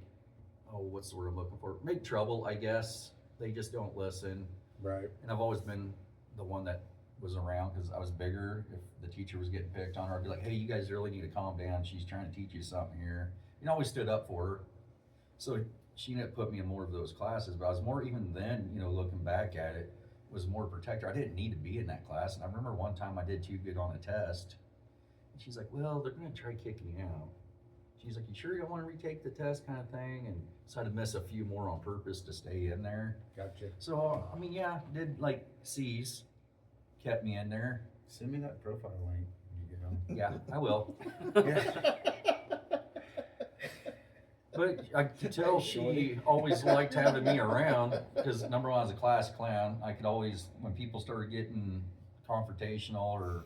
what's the word I'm looking for? Make trouble, I guess. They just don't listen. Right. And I've always been the one that was around because I was bigger. If the teacher was getting picked on her, I'd be like, hey, you guys really need to calm down. She's trying to teach you something here. And I always stood up for her. So she ended up putting me in more of those classes, but I was more, even then, you know, looking back at it, was more protector. I didn't need to be in that class. And I remember one time I did too good on a test. And she's like, well, they're going to try kicking you out. She's like, you sure you don't want to retake the test kind of thing? And so I had to miss a few more on purpose to stay in there. Gotcha. So, I mean, yeah, did like C's, kept me in there. Send me that profile link when you get home. Yeah, I will. Yeah. But I could tell she always liked having me around because number one, I was a class clown. I could always, when people started getting confrontational or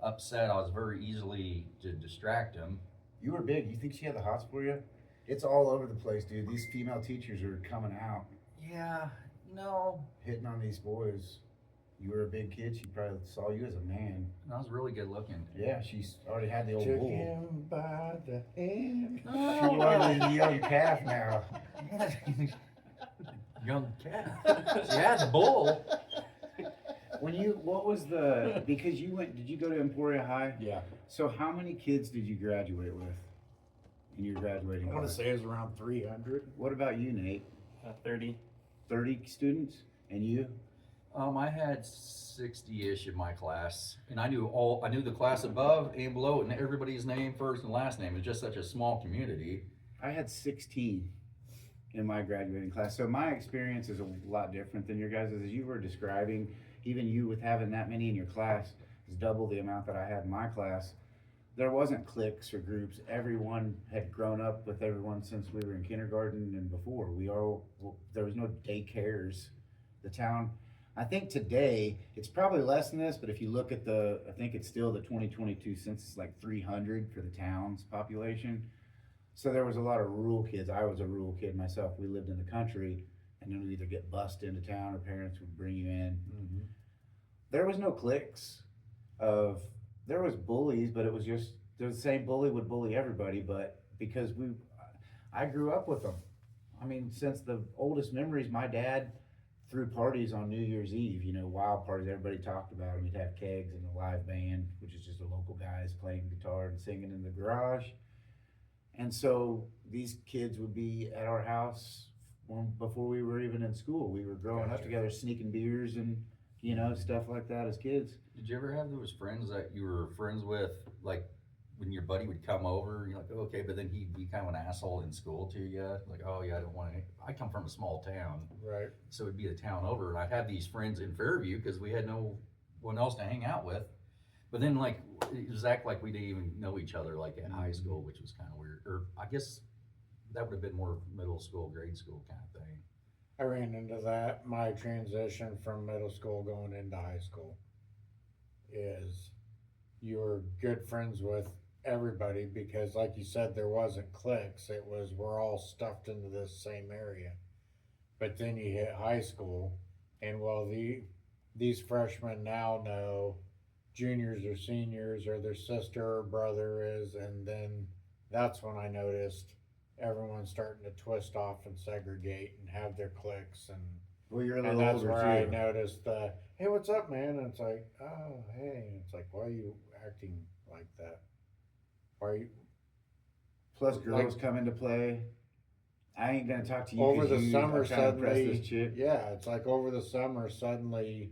upset, I was very easily to distract them. You were big. You think she had the hots for you? It's all over the place, dude. These female teachers are coming out, Yeah, no, hitting on these boys. You were a big kid. She probably saw you as a man. I was really good looking. Yeah, she's already had the old Took bull. him by the hand. She wanted the young calf now. Young cat. She had the bull. What was the, because you went, did you go to Emporia High? Yeah. So how many kids did you graduate with in your graduating I want to class? say it was around 300. What about you, Nate? 30. 30 students? And you? I had 60-ish in my class, and I knew the class above and below, and everybody's name, first and last name. It's just such a small community. I had 16 in my graduating class. So my experience is a lot different than your guys'. As you were describing, even you with having that many in your class is double the amount that I had in my class. There wasn't cliques or groups. Everyone had grown up with everyone since we were in kindergarten and before. There was no daycares. The town, I think today, it's probably less than this, but if you look at I think it's still the 2022 census, like 300 for the town's population. So there was a lot of rural kids. I was a rural kid myself. We lived in the country, and then we'd either get bused into town or parents would bring you in. Mm-hmm. There was no cliques there was bullies, but it was just, the same bully would bully everybody, but because I grew up with them. I mean, since the oldest memories, my dad threw parties on New Year's Eve, you know, wild parties. Everybody talked about them. He'd have kegs and a live band, which is just the local guys playing guitar and singing in the garage. And so these kids would be at our house before we were even in school. We were growing up together, sneaking beers and, you know, stuff like that as kids. Did you ever have those friends that you were friends with, like when your buddy would come over, you're like, oh, okay, but then he'd be kind of an asshole in school to you? Like, oh yeah, I don't want to. I come from a small town, Right. so it'd be the town over, and I'd have these friends in Fairview because we had no one else to hang out with. But then, like, it was act like we didn't even know each other, like at high school, which was kind of weird. Or I guess that would have been more middle school, grade school kind of thing. I ran into that. My transition from middle school going into high school is you're good friends with everybody because, like you said, there wasn't cliques. It was we're all stuffed into this same area. But then you hit high school, and these freshmen now know juniors or seniors or their sister or brother is, and then that's when I noticed everyone's starting to twist off and segregate and have their cliques, and Well, you're a and little that's older where I too. noticed the hey, what's up, man? And it's like, oh, hey, and it's like, why are you acting like that? Why are you Plus girls come into play. I ain't gonna talk to you over 'cause the you summer are trying to impress suddenly? this chick. Yeah, it's like over the summer suddenly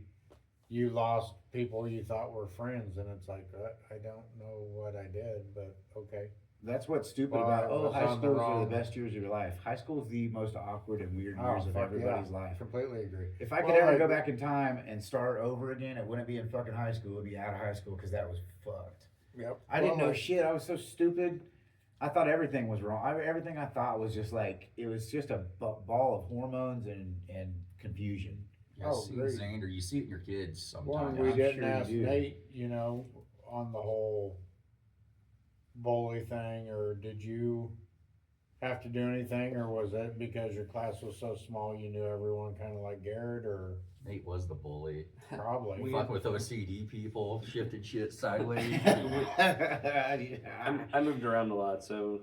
you lost people you thought were friends, and it's like I don't know what I did, but okay. That's what's stupid Well, about, I was high on the schools are wrong- the best years of your life. High school is the most awkward and weird Oh, years of fuck everybody's yeah. life. Completely agree. If I could Well, ever like- go back in time and start over again, it wouldn't be in fucking high school. It would be out of high school because that was fucked. Yep. I didn't know Well, shit. I was so stupid. I thought everything was wrong. Everything I thought was just like it was just a ball of hormones and confusion. Yeah, Oh, see, great. Xander, you see it in your kids One, sometimes. we I'm didn't sure you ask do. Nate, on the whole bully thing, or did you have to do anything, or was it because your class was so small you knew everyone kind of like Garrett, or Nate was the bully. probably? Fucking with OCD people, shifted shit sideways. I moved around a lot, so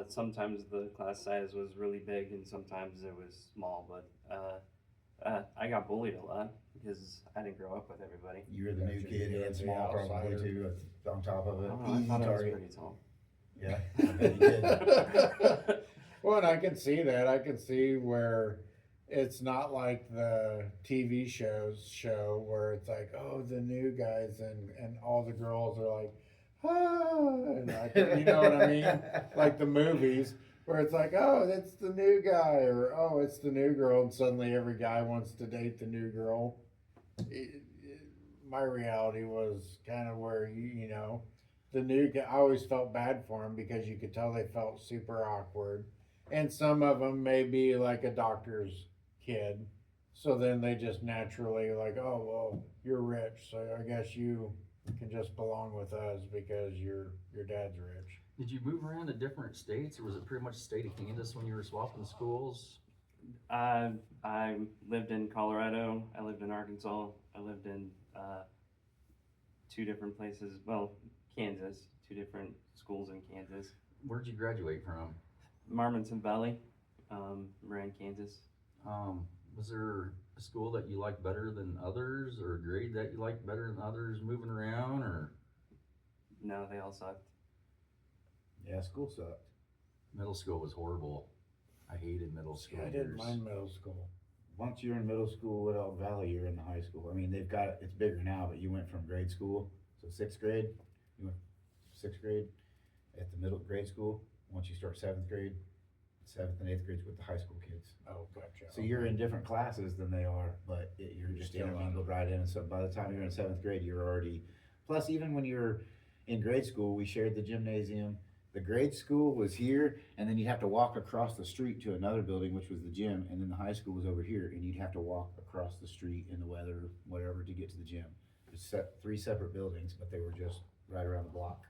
sometimes the class size was really big and sometimes it was small. But I got bullied a lot because I didn't grow up with everybody. You were the new Gotcha. kid You were and the small, probably outsider. too. On top of I it, don't know, I easy thought I was target. pretty tall. Yeah, I bet you did. Well, and I can see that. I can see where it's not like the TV show where it's like, oh, the new guys and all the girls are like, ah, and like, you know what I mean? Like the movies where it's like, oh, that's the new guy, or oh, it's the new girl, and suddenly every guy wants to date the new girl. My reality was kind of where the new guy. I always felt bad for him because you could tell they felt super awkward, and some of them may be like a doctor's kid, so then they just naturally like, oh well, you're rich, so I guess you can just belong with us because your dad's rich. Did you move around to different states, or was it pretty much the state of Kansas when you were swapping schools? I lived in Colorado. I lived in Arkansas. I lived in two different places. Well, Kansas. Two different schools in Kansas. Where'd you graduate from? Marmonton Valley, Moran, Kansas. Was there a school that you liked better than others, or a grade that you liked better than others moving around, or No, they all sucked. Yeah, school sucked. middle school was horrible? I hated middle school. Yeah, I didn't years. mind middle school. Once you're in middle school at Elk Valley, you're in the high school. I mean, it's bigger now, but you went from grade school, so sixth grade, you went sixth grade at the middle grade school. Once you start seventh grade, seventh and eighth grades with the high school kids. Oh, gotcha. So you're in different classes than they are, but you're just Still intermingled right in. And so by the time you're in seventh grade, you're already. Plus, even when you're in grade school, we shared the gymnasium. The grade school was here, and then you'd have to walk across the street to another building, which was the gym, and then the high school was over here, and you'd have to walk across the street in the weather, whatever, to get to the gym. It's three separate buildings, but they were just right around the block.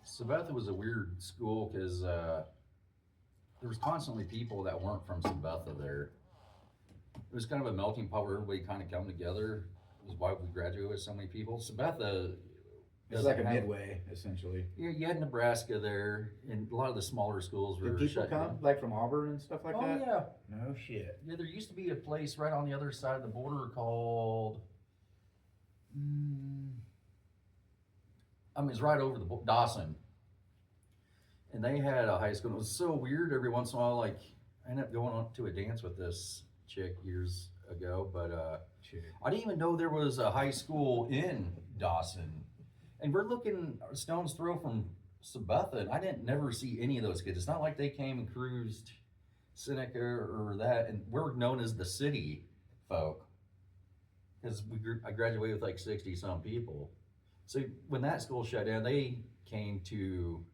Sabetha was a weird school because there was constantly people that weren't from Sabetha there. It was kind of a melting pot where everybody kind of come together. It was why we graduated with so many people. Sabetha It's like a midway, essentially. Yeah, you had Nebraska there, and a lot of the smaller schools were Did people shut come, down. like from Auburn and stuff like Oh that? yeah, No shit. yeah. There used to be a place right on the other side of the border called. It's right over the Dawson, and they had a high school. It was so weird. Every once in a while, like I ended up going on to a dance with this chick years ago, but I didn't even know there was a high school in Dawson. And we're looking a stone's throw from Sabetha, and I didn't never see any of those kids. It's not like they came and cruised Seneca or that, and we're known as the city folk because I graduated with like 60 some people. So when that school shut down, they came to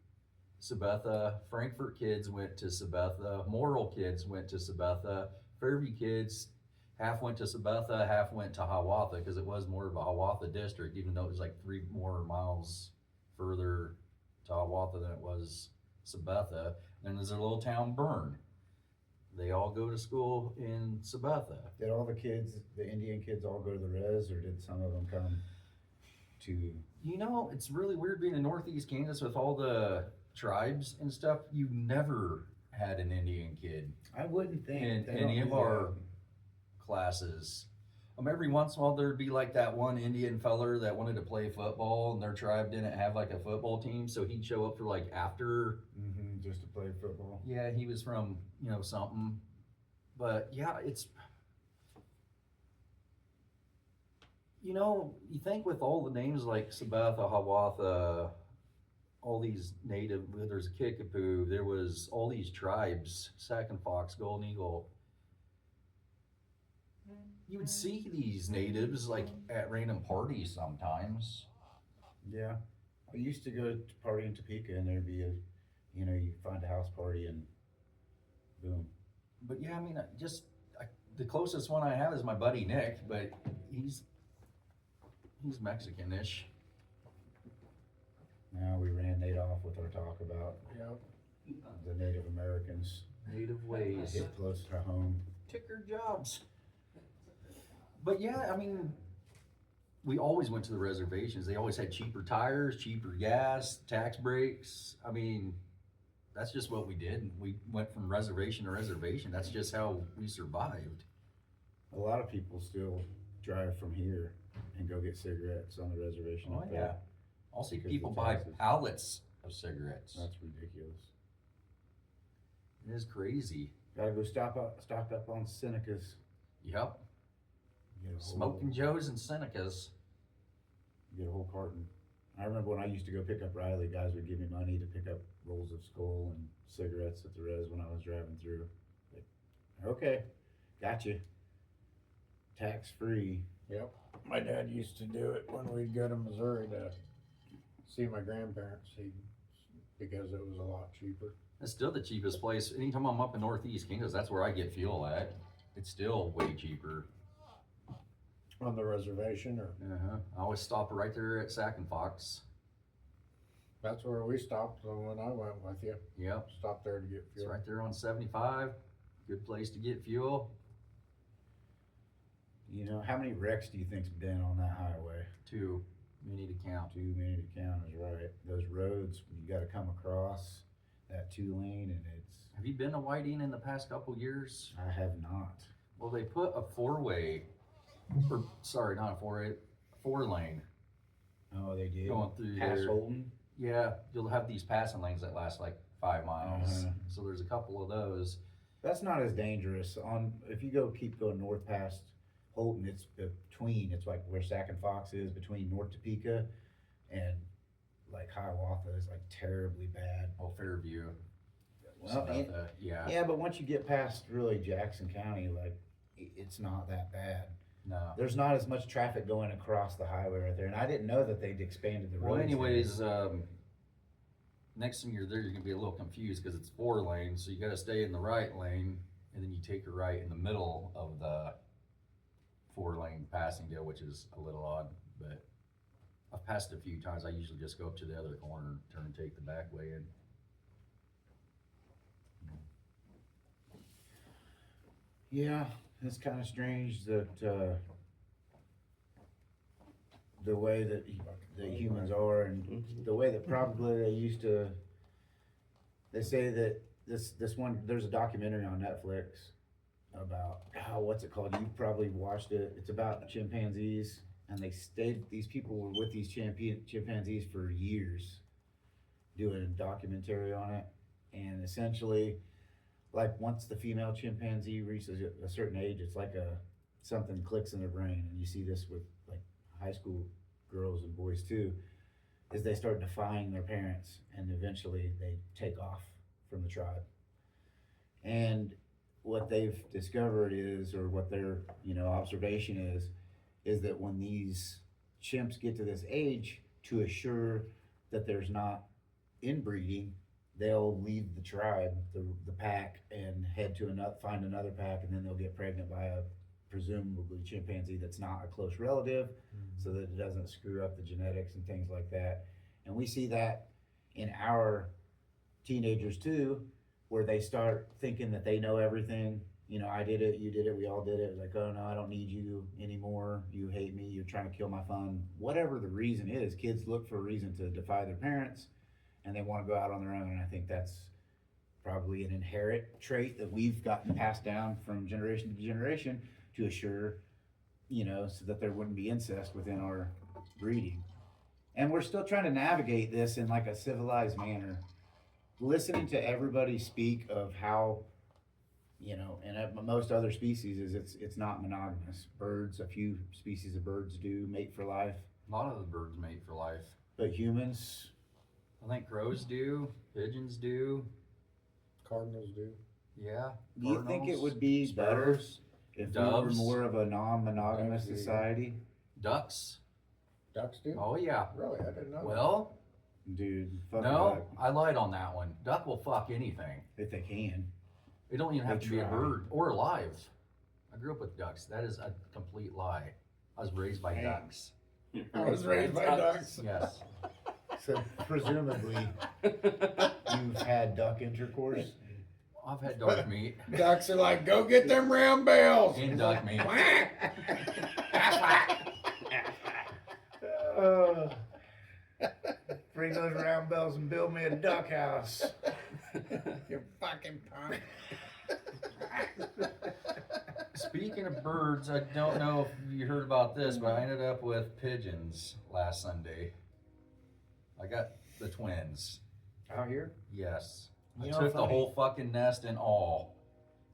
Sabetha. Frankfurt kids went to Sabetha. Morrill kids went to Sabetha. Fairview kids, half went to Sabetha, half went to Hiawatha because it was more of a Hiawatha district, even though it was like 3 more miles further to Hiawatha than it was Sabetha. Then there's a little town, Bern. They all go to school in Sabetha. Did all the kids, the Indian kids, all go to the res, or did some of them come to? It's really weird being in Northeast Kansas with all the tribes and stuff. You never had an Indian kid I wouldn't think. in They don't any of do our that. classes. Every once in a while there'd be like that one Indian feller that wanted to play football, and their tribe didn't have like a football team, so he'd show up for like after. Just to play football. Yeah, he was from something, but yeah, it's you think with all the names like Sabetha, Hiawatha, all these native. There's a Kickapoo. There was all these tribes: Sac and Fox, Golden Eagle. You would see these natives like at random parties sometimes. Yeah. I used to go to party in Topeka, and there'd be a, you find a house party and boom. But yeah, I mean, the closest one I have is my buddy Nick, but he's Mexican-ish. Now we ran Nate off with our talk about Yep. the Native Americans. Native ways. Hit close to home. Ticker jobs. But yeah, I mean, we always went to the reservations. They always had cheaper tires, cheaper gas, tax breaks. I mean, that's just what we did. We went from reservation to reservation. That's just how we survived. A lot of people still drive from here and go get cigarettes on the reservation Oh up yeah. there. I'll see Because people the buy taxes. pallets of cigarettes. That's ridiculous. It is crazy. Gotta go stock up on Seneca's. Yep. Get a whole- Smoking Joes and Senecas. Get a whole carton. I remember when I used to go pick up Riley, guys would give me money to pick up rolls of Skull and cigarettes at the res when I was driving through. Like, okay, got you. Tax free. Yep. My dad used to do it when we'd go to Missouri to see my grandparents. Because it was a lot cheaper. It's still the cheapest place. Anytime I'm up in Northeast Kansas, that's where I get fuel at. It's still way cheaper. On the reservation, or I always stop right there at Sac and Fox. that's where we stopped when I went with you. Yep. Stopped there to get It's fuel. right there on 75. Good place to get fuel. How many wrecks do you think's been on that highway? 2. You need to count. Too many to count is right. Those roads, you gotta come across that 2-lane, and Have you been to Whiting in the past couple years? I have not. Well, they put a 4-way, or sorry, not a 4-way, 4-lane Oh, they did. going through Past there. Holton? Yeah, you'll have these passing lanes that last like 5 miles. Uh-huh. So there's a couple of those. That's not as dangerous. If you keep going north past Holton, it's like where Sac and Fox is, between North Topeka and like Hiawatha is like terribly bad. Oh, Fairview. Well, and- Yeah. yeah, but once you get past really Jackson County, like it's not that bad. No. There's not as much traffic going across the highway right there, and I didn't know that they'd expanded the roads. Well, there. anyways, next time you're there, you're gonna be a little confused because it's 4 lanes, so you gotta stay in the right lane, and then you take a right in the middle of the 4-lane passing deal, which is a little odd, but I've passed a few times. I usually just go up to the other corner, turn and take the back way in. Yeah, it's kind of strange that the way that humans are, and the way that probably they used to. They say that this one, there's a documentary on Netflix about what's it called? You've probably watched it. It's about chimpanzees, and these people were with these chimpanzees for years, doing a documentary on it, and essentially, like once the female chimpanzee reaches a certain age, it's like something clicks in their brain, and you see this with like high school girls and boys too, is they start defying their parents, and eventually they take off from the tribe. And what they've discovered is, or what their observation is that when these chimps get to this age, to assure that there's not inbreeding, they'll leave the tribe, the pack, and head to find another pack, and then they'll get pregnant by a presumably chimpanzee that's not a close relative, so that it doesn't screw up the genetics and things like that. And we see that in our teenagers too, where they start thinking that they know everything. I did it, you did it, we all did it. It's like, oh no, I don't need you anymore. You hate me, you're trying to kill my fun. Whatever the reason is, kids look for a reason to defy their parents, and they want to go out on their own. And I think that's probably an inherent trait that we've gotten passed down from generation to generation to assure, so that there wouldn't be incest within our breeding. And we're still trying to navigate this in like a civilized manner. Listening to everybody speak of how, and most other species is it's not monogamous. Birds, a few species of birds do mate for life, A lot of the birds mate for life. but humans, I think crows do, pigeons do. Cardinals do. Yeah. do you think it Cardinals, would be better sparrows, if we doves. were more of a non-monogamous Doves, yeah. society? ducks? Ducks do? Oh yeah. Really? I didn't know. Well, Dude, fuck a No, duck, I lied on that one. Duck will fuck anything. if they can. It don't even have They to be a try. bird or alive. I grew up with ducks. That is a complete lie. I was raised by Hey. ducks. I was raised by ducks. Yes. So presumably you've had duck intercourse. I've had dark meat Ducks are like, go get them round bells. and duck meat. Bring those round bells and build me a duck house. You fucking punk. Speaking of birds, I don't know if you heard about this, but I ended up with pigeons last Sunday. I got the twins. Out here? Yes. You I know, took the funny- whole fucking nest and all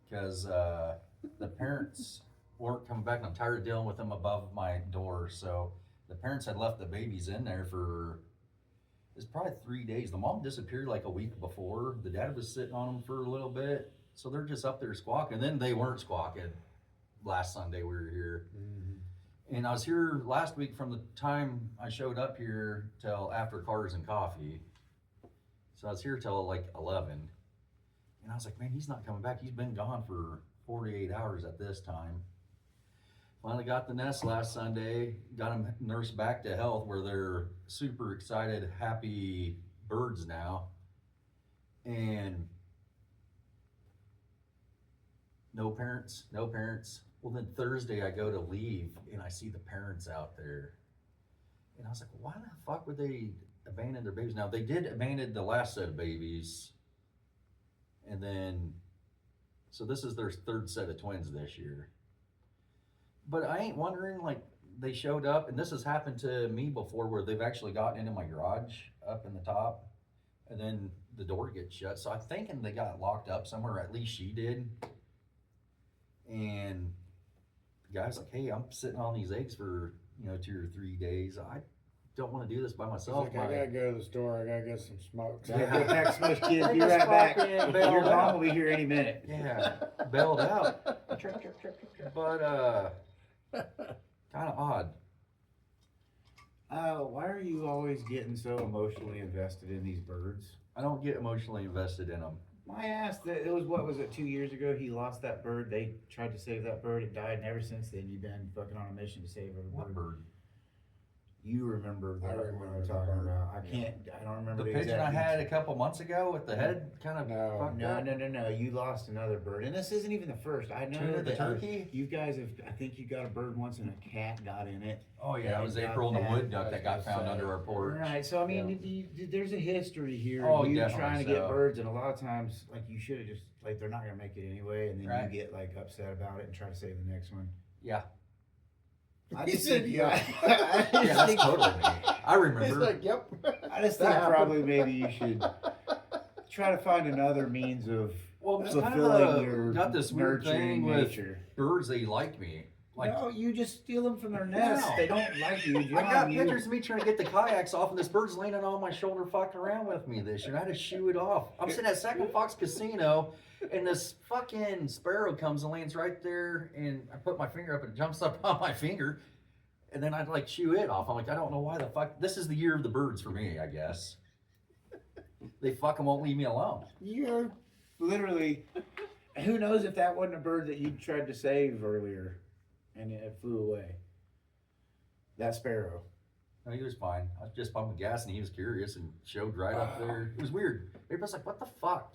because the parents weren't coming back and I'm tired of dealing with them above my door. So the parents had left the babies in there for, it's probably 3 days. The mom disappeared like a week before. The dad was sitting on them for a little bit. So they're just up there squawking. Then they weren't squawking last Sunday we were here. And I was here last week from the time I showed up here till after Cars and Coffee. So I was here till like 11. And I was like, man, he's not coming back. He's been gone for 48 hours at this time. Finally got the nest last Sunday, got them nursed back to health where they're super excited, happy birds now. And no parents, no parents. Well, then Thursday I go to leave and I see the parents out there. And I was like, why the fuck would they abandon their babies? Now, they did abandon the last set of babies. And then, so this is their third set of twins this year. But I ain't wondering, like, they showed up, and this has happened to me before where they've actually gotten into my garage up in the top, and then the door gets shut. So I'm thinking they got locked up somewhere, or at least she did. And the guy's like, hey, I'm sitting on these eggs for, 2 or 3 days. I don't want to do this by myself. Like, I gotta go to the store. I gotta get some smokes. Yeah, go pack some kids. Be Take right us back. fucking Your bailed mom out. will be here any minute. Yeah, bailed out. But, kind of odd. Why are you always getting so emotionally invested in these birds? I don't get emotionally invested in them. My ass, it was, what was it, 2 years ago? He lost that bird. They tried to save that bird. It died, and ever since then, you've been fucking on a mission to save every What bird. bird? You remember I what remember I'm the talking bird. about. I don't remember The the pigeon exact I had a details. couple months ago with the head kind of No. fucked No, up. no. You lost another bird, and this isn't even the first. I know Tuna the that turkey? you guys have. I think you got a bird once, and a cat got in it. Oh yeah, it was Yeah, April and the that- wood duck I that was got gonna found say. under our porch. Right. So I mean, there's a history here. Oh, of you definitely trying to get so. birds, and a lot of times, like you should have just like they're not gonna make it anyway, and then Right. you get like upset about it and try to save the next one. Yeah, I He just said, think, yeah. I just yeah, that's think- totally me. I He's remember. like, yep. I just That think happened. probably maybe you should try to find another means of Well, it's kind fulfilling of your got this weird thing nurturing with nature. birds. They like me. Like No, you just steal them from their nests. No. They don't like you, John. I got You- pictures of me trying to get the kayaks off, and this bird's leaning on my shoulder, fucking around with me this year. I had to shoo it off. I'm sitting at Second Fox Casino, and this fucking sparrow comes and lands right there, and I put my finger up, and it jumps up on my finger, and then I'd like shoo it off. I'm like, I don't know why the fuck. This is the year of the birds for me, I guess. They fucking won't leave me alone. You're literally. Who knows if that wasn't a bird that you tried to save earlier, and it flew away. That sparrow. No, he was fine. I was just pumping gas, and he was curious and showed right up there. It was weird. Everybody's like, what the fuck?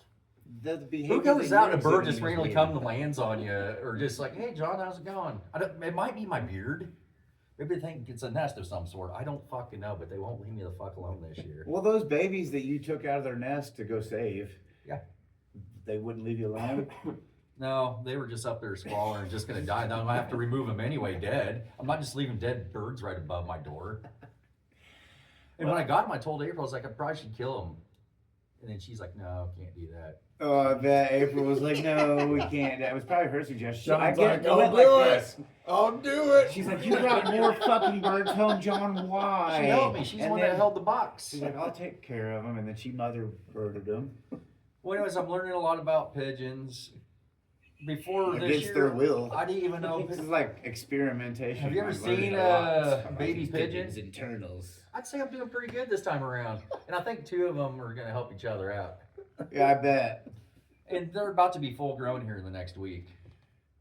The behavior Who goes that out and you're a bird exhibiting just is randomly weird. comes and lands on you, or just like, hey John, how's it going? It might be my beard. Maybe they think it's a nest of some sort. I don't fucking know, but they won't leave me the fuck alone this year. Well, those babies that you took out of their nest to go save. Yeah. They wouldn't leave you alone. No, they were just up there squalling and just gonna die. Then I have to remove them anyway, dead. I'm not just leaving dead birds right above my door. And when I got them, I told April, I was like, I probably should kill them. And then she's like, no, can't do that. Oh, I bet April was like, "No, we can't." That was probably her suggestion. I John's get like, it. "I'll Went do like it." this. I'll do it. She's like, "You brought more fucking birds home, John. Why?" She helped me. She's the And one then that held the box. She's like, "I'll take care of them," and then she mother birded them Well, anyways, I'm learning a lot about pigeons. Before this against year, their will. I didn't even know. This is like experimentation. Have you ever like learning seen a lot a about baby these pigeon? pigeons' internals. I'd say I'm doing pretty good this time around. And I think 2 of them are going to help each other out. Yeah, I bet. And they're about to be full grown here in the next week.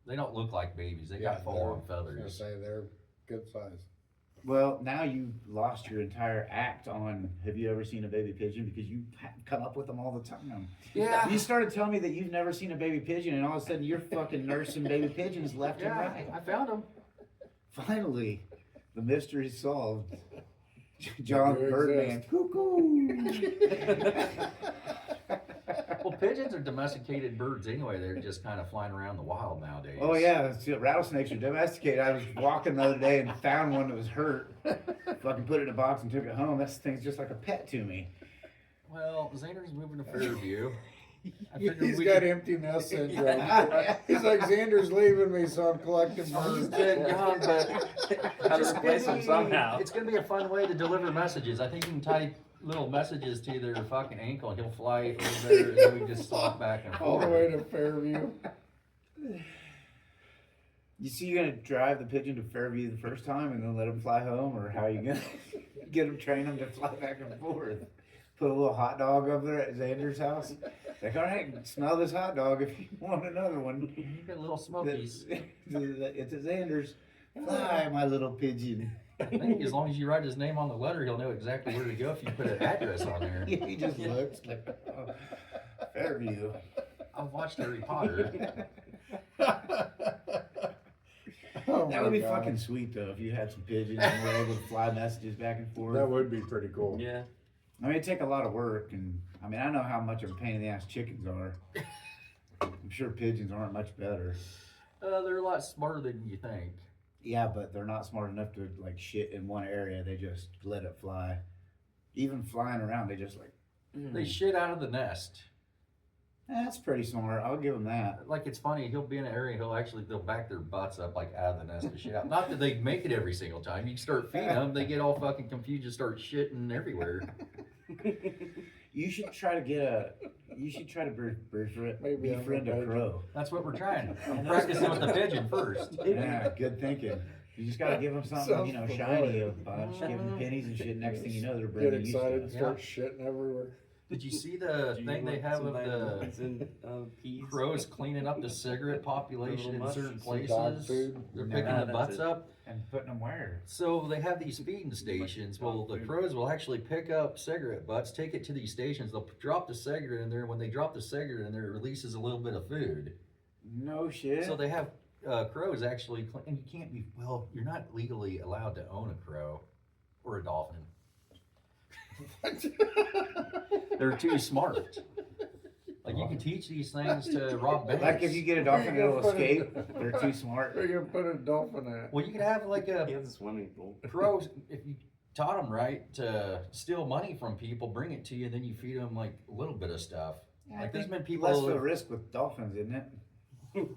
They don't look like babies. They got full on I was gonna feathers. say they're good size. Well, now you lost your entire act on have you ever seen a baby pigeon, because you come up with them all the time. Yeah. You started telling me that you've never seen a baby pigeon, and all of a sudden you're fucking nursing baby pigeons left and right. I found them. Finally, the mystery's solved. John do Birdman, exist. cuckoo. Well, pigeons are domesticated birds anyway. They're just kind of flying around the wild nowadays. Oh yeah, rattlesnakes are domesticated. I was walking the other day and found one that was hurt. Fucking put it in a box and took it home. That thing's just like a pet to me. Well, Xander's moving to Fairview. I figured He's we got could- empty nest syndrome. He's like, Xander's leaving me, so I'm collecting He's birds. dead gone, but Gotta just replace them somehow. It's gonna be a fun way to deliver messages. I think you can tie little messages to their fucking ankle, and he'll fly over there, and then we just slot back and All the forth. way to Fairview. You see, you're gonna drive the pigeon to Fairview the first time and then let him fly home, or how are you gonna get him, train him to fly back and forth? Put a little hot dog over there at Xander's house. Like, all right, smell this hot dog if you want another one. You get little smokies. It's at Xander's. Fly, my little pigeon. I think as long as you write his name on the letter, he'll know exactly where to go if you put an address on there. He just looks like, oh, Fairview. I've watched Harry Potter. Oh That would be my God. fucking sweet though, if you had some pigeons and were able to fly messages back and forth. That would be pretty cool. Yeah. I mean, it'd take a lot of work, and I mean, I know how much of a pain in the ass chickens are. I'm sure pigeons aren't much better. They're a lot smarter than you think. Yeah, but they're not smart enough to like shit in one area. They just let it fly. Even flying around, they just like. They shit out of the nest. That's pretty smart. I'll give them that. Like, it's funny, he'll be in an area, they'll back their butts up like out of the nest to shit out. Not that they make it every single time. You start feeding them, they get all fucking confused and start shitting everywhere. You should try to Maybe I'm befriend a a crow. That's what we're trying. I'm practicing with the pigeon first. Yeah, good thinking. You just gotta give them something, Sounds shiny a familiar. bunch. Give them pennies and shit. Next thing you know, they're Get bringing you excited and stuff. start shitting everywhere. Did you see the Do you thing they want have of some the vitamins and peas? crows cleaning up the cigarette population in certain Some dog places? food. They're No, picking the that's butts it. up. And putting them where? So they have these feeding stations. Well, the crows will actually pick up cigarette butts, take it to these stations. They'll drop the cigarette in there. When they drop the cigarette in there, it releases a little bit of food. No shit. So they have crows actually, and you can't be, well, you're not legally allowed to own a crow or a dolphin. They're too smart. Like, you can teach these things to rob banks. Like if you get a dolphin, it'll escape. They're too smart. Where you gonna put a dolphin at? Well, you could have like He a has a swimming pool. crows, if you taught them right to steal money from people, bring it to you, then you feed them like a little bit of stuff. I Like, there's think been people less of a risk with dolphins, isn't it?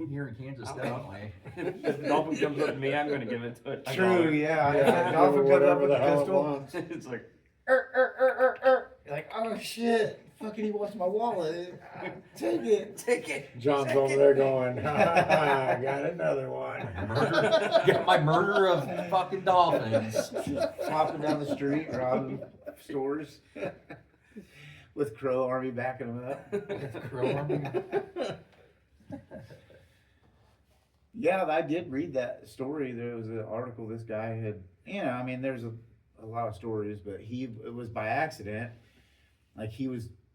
here in Kansas, definitely. If the dolphin comes up to me, I'm going to give it to it. True, yeah. If Yeah, a dolphin comes up whatever with the a hell it pistol, wants. It's like, you're like, oh shit, fucking he wants my wallet. Take it. Take it. John's over there going, ha ha ha, I got another one. Get my murder of fucking dolphins. Flopping down the street, robbing stores. With Crow Army backing them up. Crow army. Yeah, I did read that story. There was an article this guy had, I mean, there's a lot of stories, but it was by accident. Like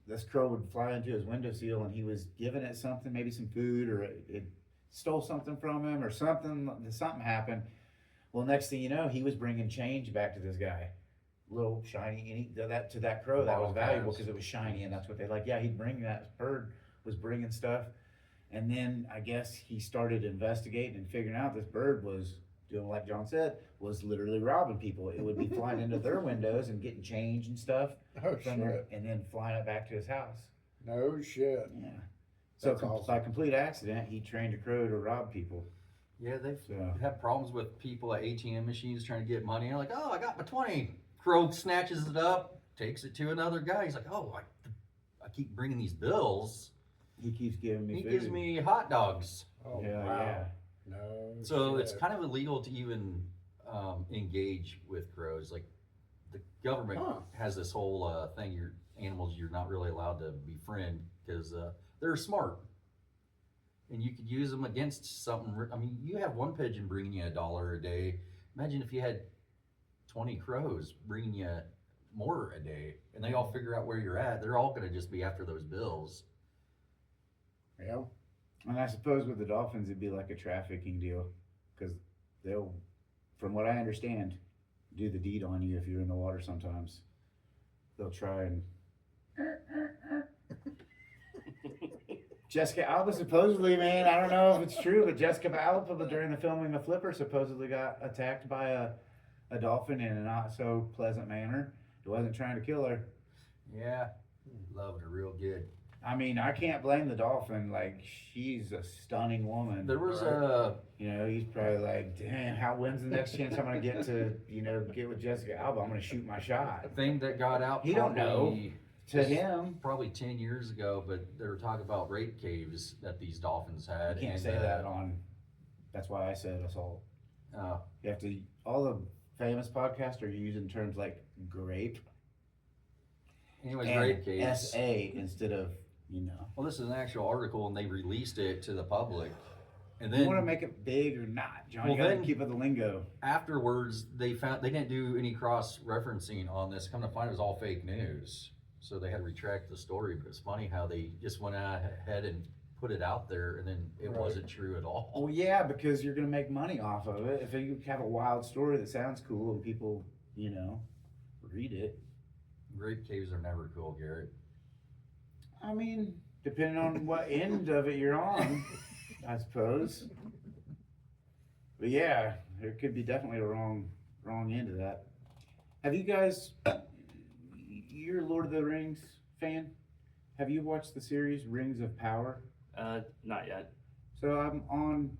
this crow would fly into his windowsill and he was giving it something, maybe some food, or it stole something from him or something happened. Well, next thing you know, he was bringing change back to this guy. Little shiny, and to that crow, that was valuable because it was shiny and that's what they like. Yeah, he'd bring that bird was bringing stuff. And then I guess he started investigating and figuring out this bird was doing, like John said, was literally robbing people. It would be flying into their windows and getting change and stuff Oh from there, shit. and then flying it back to his house. No shit. Yeah. So That's awesome. by complete accident, he trained a crow to rob people. Yeah, they've So had problems with people at ATM machines trying to get money. They're like, oh, I got my 20. Crow snatches it up, takes it to another guy. He's like, oh, I keep bringing these bills. he keeps giving me He food. gives me hot dogs. Oh Yeah, wow. yeah. No. So shit. it's kind of illegal to even engage with crows. Like, the government Huh. has this whole thing. Animals you're not really allowed to befriend because they're smart, and you could use them against something. I mean, you have one pigeon bringing you $1 a day. Imagine if you had 20 crows bringing you more a day, and they all figure out where you're at. They're all going to just be after those bills. Yeah. And I suppose with the dolphins, it'd be like a trafficking deal, because they'll, from what I understand, do the deed on you if you're in the water sometimes. They'll try and. Jessica Alba supposedly, man, I don't know if it's true, but Jessica Alba during the filming of Flipper supposedly got attacked by a dolphin in a not so pleasant manner. It wasn't trying to kill her. Yeah, loved her real good. I mean, I can't blame the dolphin. Like, she's a stunning woman. There was right? You know, he's probably like, damn, when's the next chance I'm gonna get to, get with Jessica Alba? I'm gonna shoot my shot. thing that got out. He don't know. To him, probably 10 years ago, but they were talking about rape caves that these dolphins had. you can't say that on. That's why I said assault. You have to. All the famous podcasts are using terms like grape. Anyways, and rape caves. SA instead of Well, this is an actual article, and they released it to the public. And you then want to make it big or not, John? Well, You gotta then- keep it the lingo. afterwards, they didn't do any cross referencing on this. Come to find, it was all fake news. So they had to retract the story. But it's funny how they just went ahead and put it out there, and then it Right. wasn't true at all. Well, yeah, because you're gonna make money off of it. If you have a wild story that sounds cool and people, read it. Rape caves are never cool, Garrett. I mean, depending on what end of it you're on, I suppose. But yeah, there could be definitely a wrong end of that. Have you guys? You're a Lord of the Rings fan. Have you watched the series Rings of Power? Not yet. So I'm on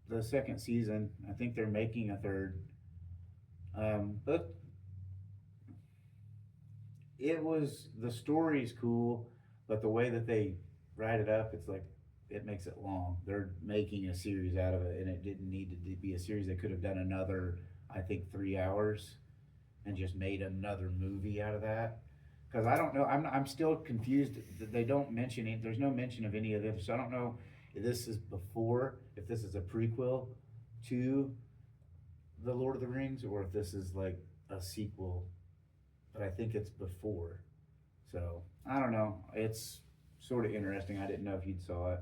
the second season. I think they're making a third. But the story's cool, but the way that they write it up, it's like it makes it long. They're making a series out of it, and it didn't need to be a series. They could have done another, I think, 3 hours, and just made another movie out of that. Because I don't know, I'm still confused that they don't mention it. There's no mention of any of this. So I don't know if this is if this is a prequel to the Lord of the Rings, or if this is like a sequel. But I think it's before. So I don't know. It's sort of interesting. I didn't know if you'd saw it.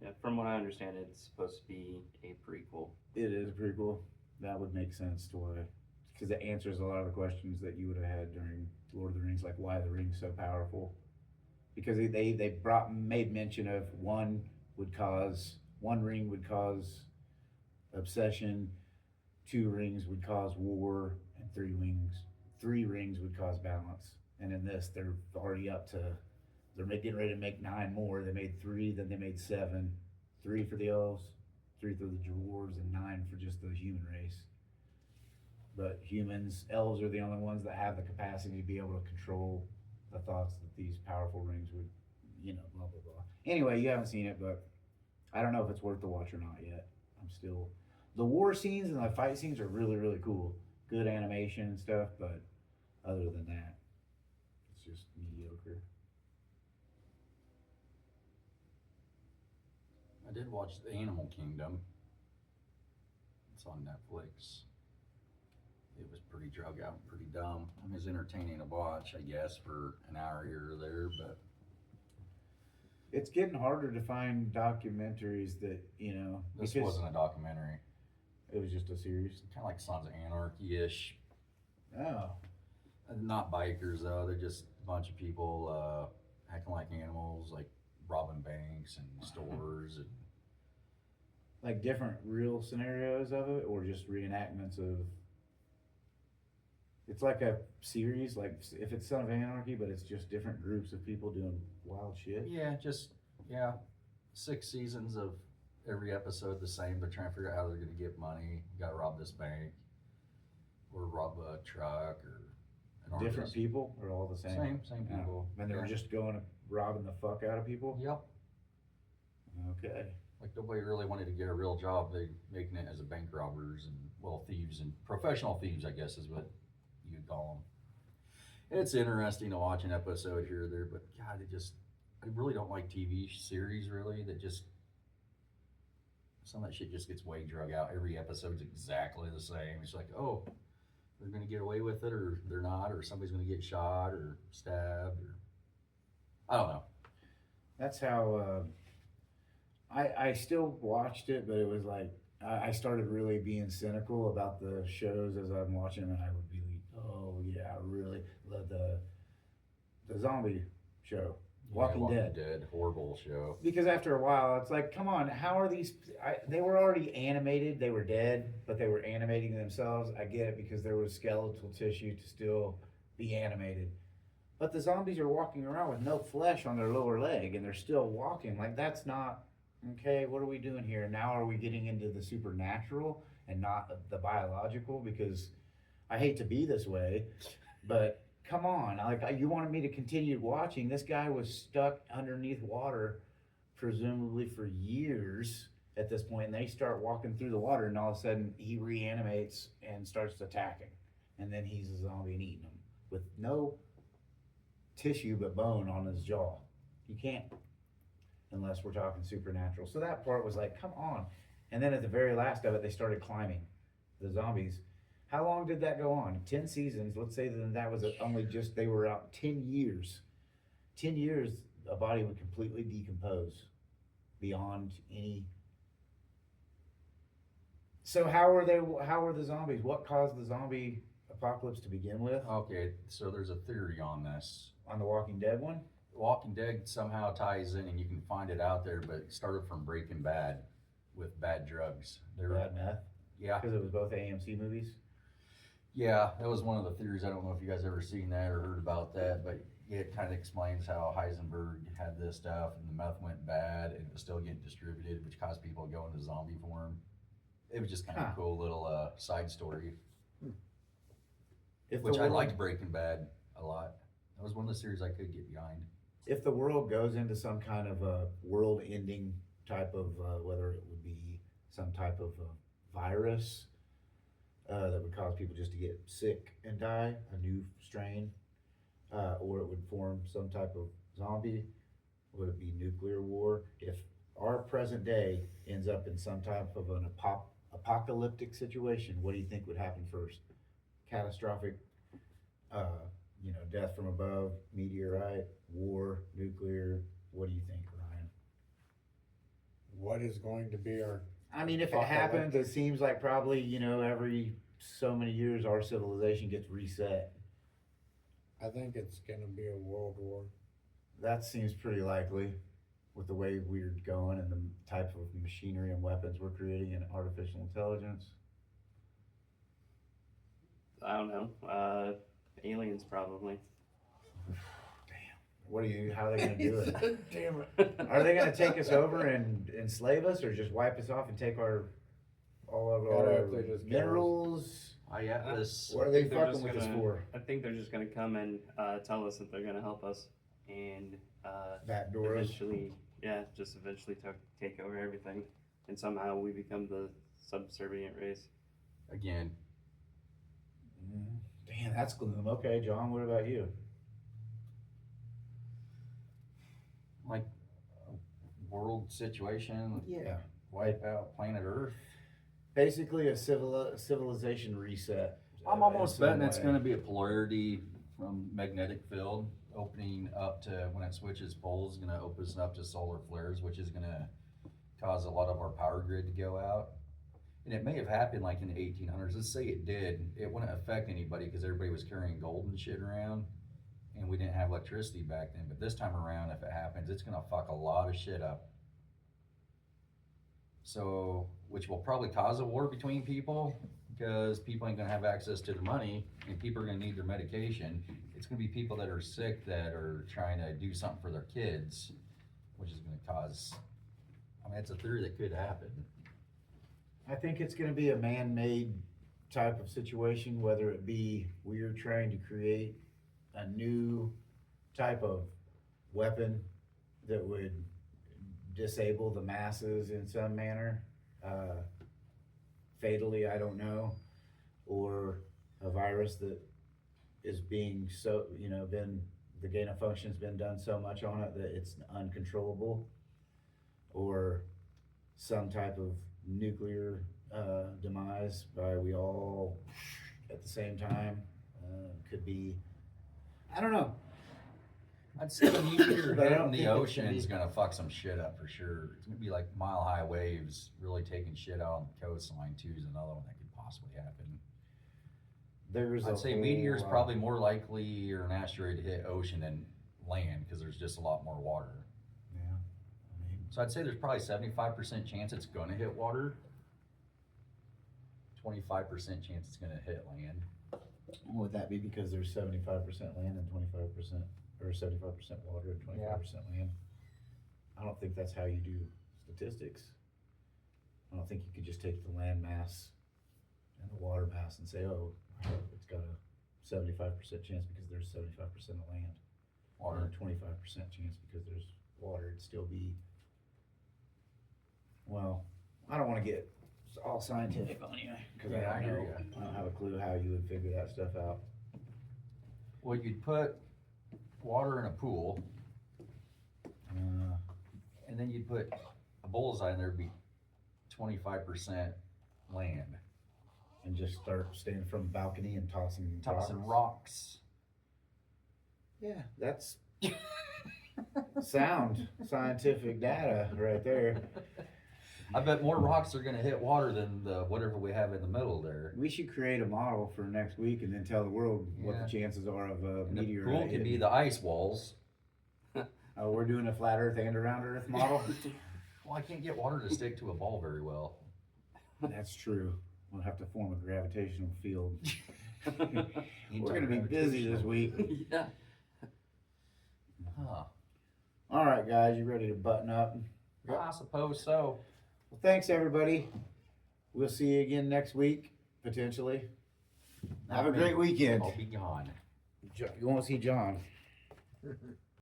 Yeah, from what I understand, it's supposed to be a prequel. It is a prequel. That would make sense to why, because it answers a lot of the questions that you would have had during Lord of the Rings, like why the ring's so powerful. Because they made mention of one ring would cause obsession, 2 rings would cause war, and 3 rings would cause balance. And in this, they're already they're getting ready to make 9 more. They made 3, then they made 7. 3 for the elves, 3 for the dwarves, and 9 for just the human race. But elves are the only ones that have the capacity to be able to control the thoughts that these powerful rings would, blah, blah, blah. Anyway, you haven't seen it, but I don't know if it's worth the watch or not yet. The war scenes and the fight scenes are really, really cool. Good animation and stuff, but other than that, it's just mediocre. I did watch The Animal Kingdom. It's on Netflix. It was pretty drug out and pretty dumb. It was entertaining to watch, I guess, for an hour here or there, but It's getting harder to find documentaries that, this because wasn't a documentary. it was just a series. Kind of like Sons of Anarchy-ish. Oh. Not bikers, though. They're just a bunch of people acting like animals, like robbing banks and stores. And Like different real scenarios of it, or just reenactments of. It's like a series, like if it's Son of Anarchy, but it's just different groups of people doing wild shit. Yeah, 6 seasons of every episode the same. They're trying to figure out how they're going to get money. You got to rob this bank, or rob a truck, or an Different artist. people, or all the same? Same Oh. people. And they were Yeah. just going robbing the fuck out of people? Yep. Okay. Like nobody really wanted to get a real job. They making it as a bank robbers and thieves and professional thieves, I guess is what you'd call them. It's interesting to watch an episode here or there, but God, I really don't like TV series really that just some of that shit just gets way drug out. Every episode's exactly the same. It's like, oh, they're gonna get away with it, or they're not, or somebody's gonna get shot or stabbed, or I don't know. That's how, I still watched it, but it was like, I started really being cynical about the shows as I'm watching them, and I would be like, oh yeah, I really love the zombie show. Walking Dead. Horrible show. Because after a while, it's like, come on, how are these? They were already animated. They were dead, but they were animating themselves. I get it because there was skeletal tissue to still be animated. But the zombies are walking around with no flesh on their lower leg, and they're still walking. Like, that's not, okay, what are we doing here? Now are we getting into the supernatural and not the biological? Because I hate to be this way, but come on, like you wanted me to continue watching. This guy was stuck underneath water, presumably for years at this point, and they start walking through the water, and all of a sudden he reanimates and starts attacking, and then he's a zombie and eating them with no tissue but bone on his jaw. You can't, unless we're talking supernatural. So that part was like, come on. And then at the very last of it, they started climbing, the zombies. How long did that go on? 10 seasons. Let's say that was only just, they were out 10 years. 10 years, a body would completely decompose beyond any. So how were the zombies? What caused the zombie apocalypse to begin with? Okay, so there's a theory on this. On the Walking Dead one? Walking Dead somehow ties in, and you can find it out there, but it started from Breaking Bad with bad drugs. Bad meth? Yeah. Because it was both AMC movies? Yeah, that was one of the theories. I don't know if you guys ever seen that or heard about that, but it kind of explains how Heisenberg had this stuff and the meth went bad and it was still getting distributed, which caused people to go into zombie form. It was just kind of a cool little side story. Which I liked Breaking Bad a lot. That was one of the series I could get behind. If the world goes into some kind of a world-ending type of, whether it would be some type of virus that would cause people just to get sick and die, a new strain, or it would form some type of zombie, would it be nuclear war? If our present day ends up in some type of an apocalyptic situation, what do you think would happen first? Catastrophic, death from above, meteorite, war, nuclear. What do you think, Ryan? What is going to be our? I mean, if it happens, it seems like probably, every so many years our civilization gets reset. I think it's gonna be a world war. That seems pretty likely with the way we're going and the type of machinery and weapons we're creating and artificial intelligence. I don't know. Aliens probably. Damn. How are they gonna do it? Damn it. Are they gonna take us over and enslave us, or just wipe us off and take all of our minerals? What are they fucking with us for? I think they're just gonna come and tell us that they're gonna help us and backdoor us. Eventually take over everything, and somehow we become the subservient race. Again. Damn, that's gloom. Okay, John, what about you? Like world situation. Yeah. Wipe out planet Earth. Basically a civilization reset. I'm almost betting it's going to be a polarity from magnetic field opening up to, when it switches poles, going to open us up to solar flares, which is going to cause a lot of our power grid to go out. And it may have happened like in the 1800s. Let's say it did. It wouldn't affect anybody because everybody was carrying gold and shit around, and we didn't have electricity back then. But this time around, if it happens, it's going to fuck a lot of shit up. So, which will probably cause a war between people because people ain't going to have access to the money and people are going to need their medication. It's going to be people that are sick that are trying to do something for their kids, which is going to cause, it's a theory that could happen. I think it's going to be a man-made type of situation, whether it be we're trying to create a new type of weapon that would disable the masses in some manner, fatally, I don't know, or a virus that is being so, the gain of function's been done so much on it that it's uncontrollable, or some type of nuclear demise by we all at the same time. Could be, I don't know. I'd say the meteor But I don't hitting think the it should ocean's be- gonna fuck some shit up for sure. It's gonna be like mile-high waves really taking shit out on the coastline too is another one that could possibly happen. There's I'd a say whole meteor's lot- probably more likely or an asteroid to hit ocean than land because there's just a lot more water. Yeah, I mean, So I'd say there's probably 75% chance it's gonna hit water. 25% chance it's gonna hit land. would that be because there's 75% land and 25%, or 75% water and 25% land? I don't think that's how you do statistics. I don't think you could just take the land mass and the water mass and say, oh, it's got a 75% chance because there's 75% of land. Or Water. a 25% chance because there's water. It'd still be, well, I don't wanna get all scientific on you, cause Yeah, I I don't hear know, ya. I don't have a clue how you would figure that stuff out. Well, you'd put water in a pool and then you'd put a bullseye in there, it'd be 25% land. And just start standing from the balcony and tossing Tossing rocks. rocks. Yeah, that's sound scientific data right there. I bet more rocks are gonna hit water than the whatever we have in the middle there. We should create a model for next week and then tell the world what the chances are of a And the meteor. pool could be the ice walls. Oh, we're doing a flat Earth and a round Earth model. Well, I can't get water to stick to a ball very well. That's true. We'll have to form a gravitational field. We're gonna be busy this week. Yeah. Huh. All right, guys, you ready to button up? I suppose so. Well, thanks, everybody. We'll see you again next week, potentially. Have a great weekend. I'll be gone. You won't see John.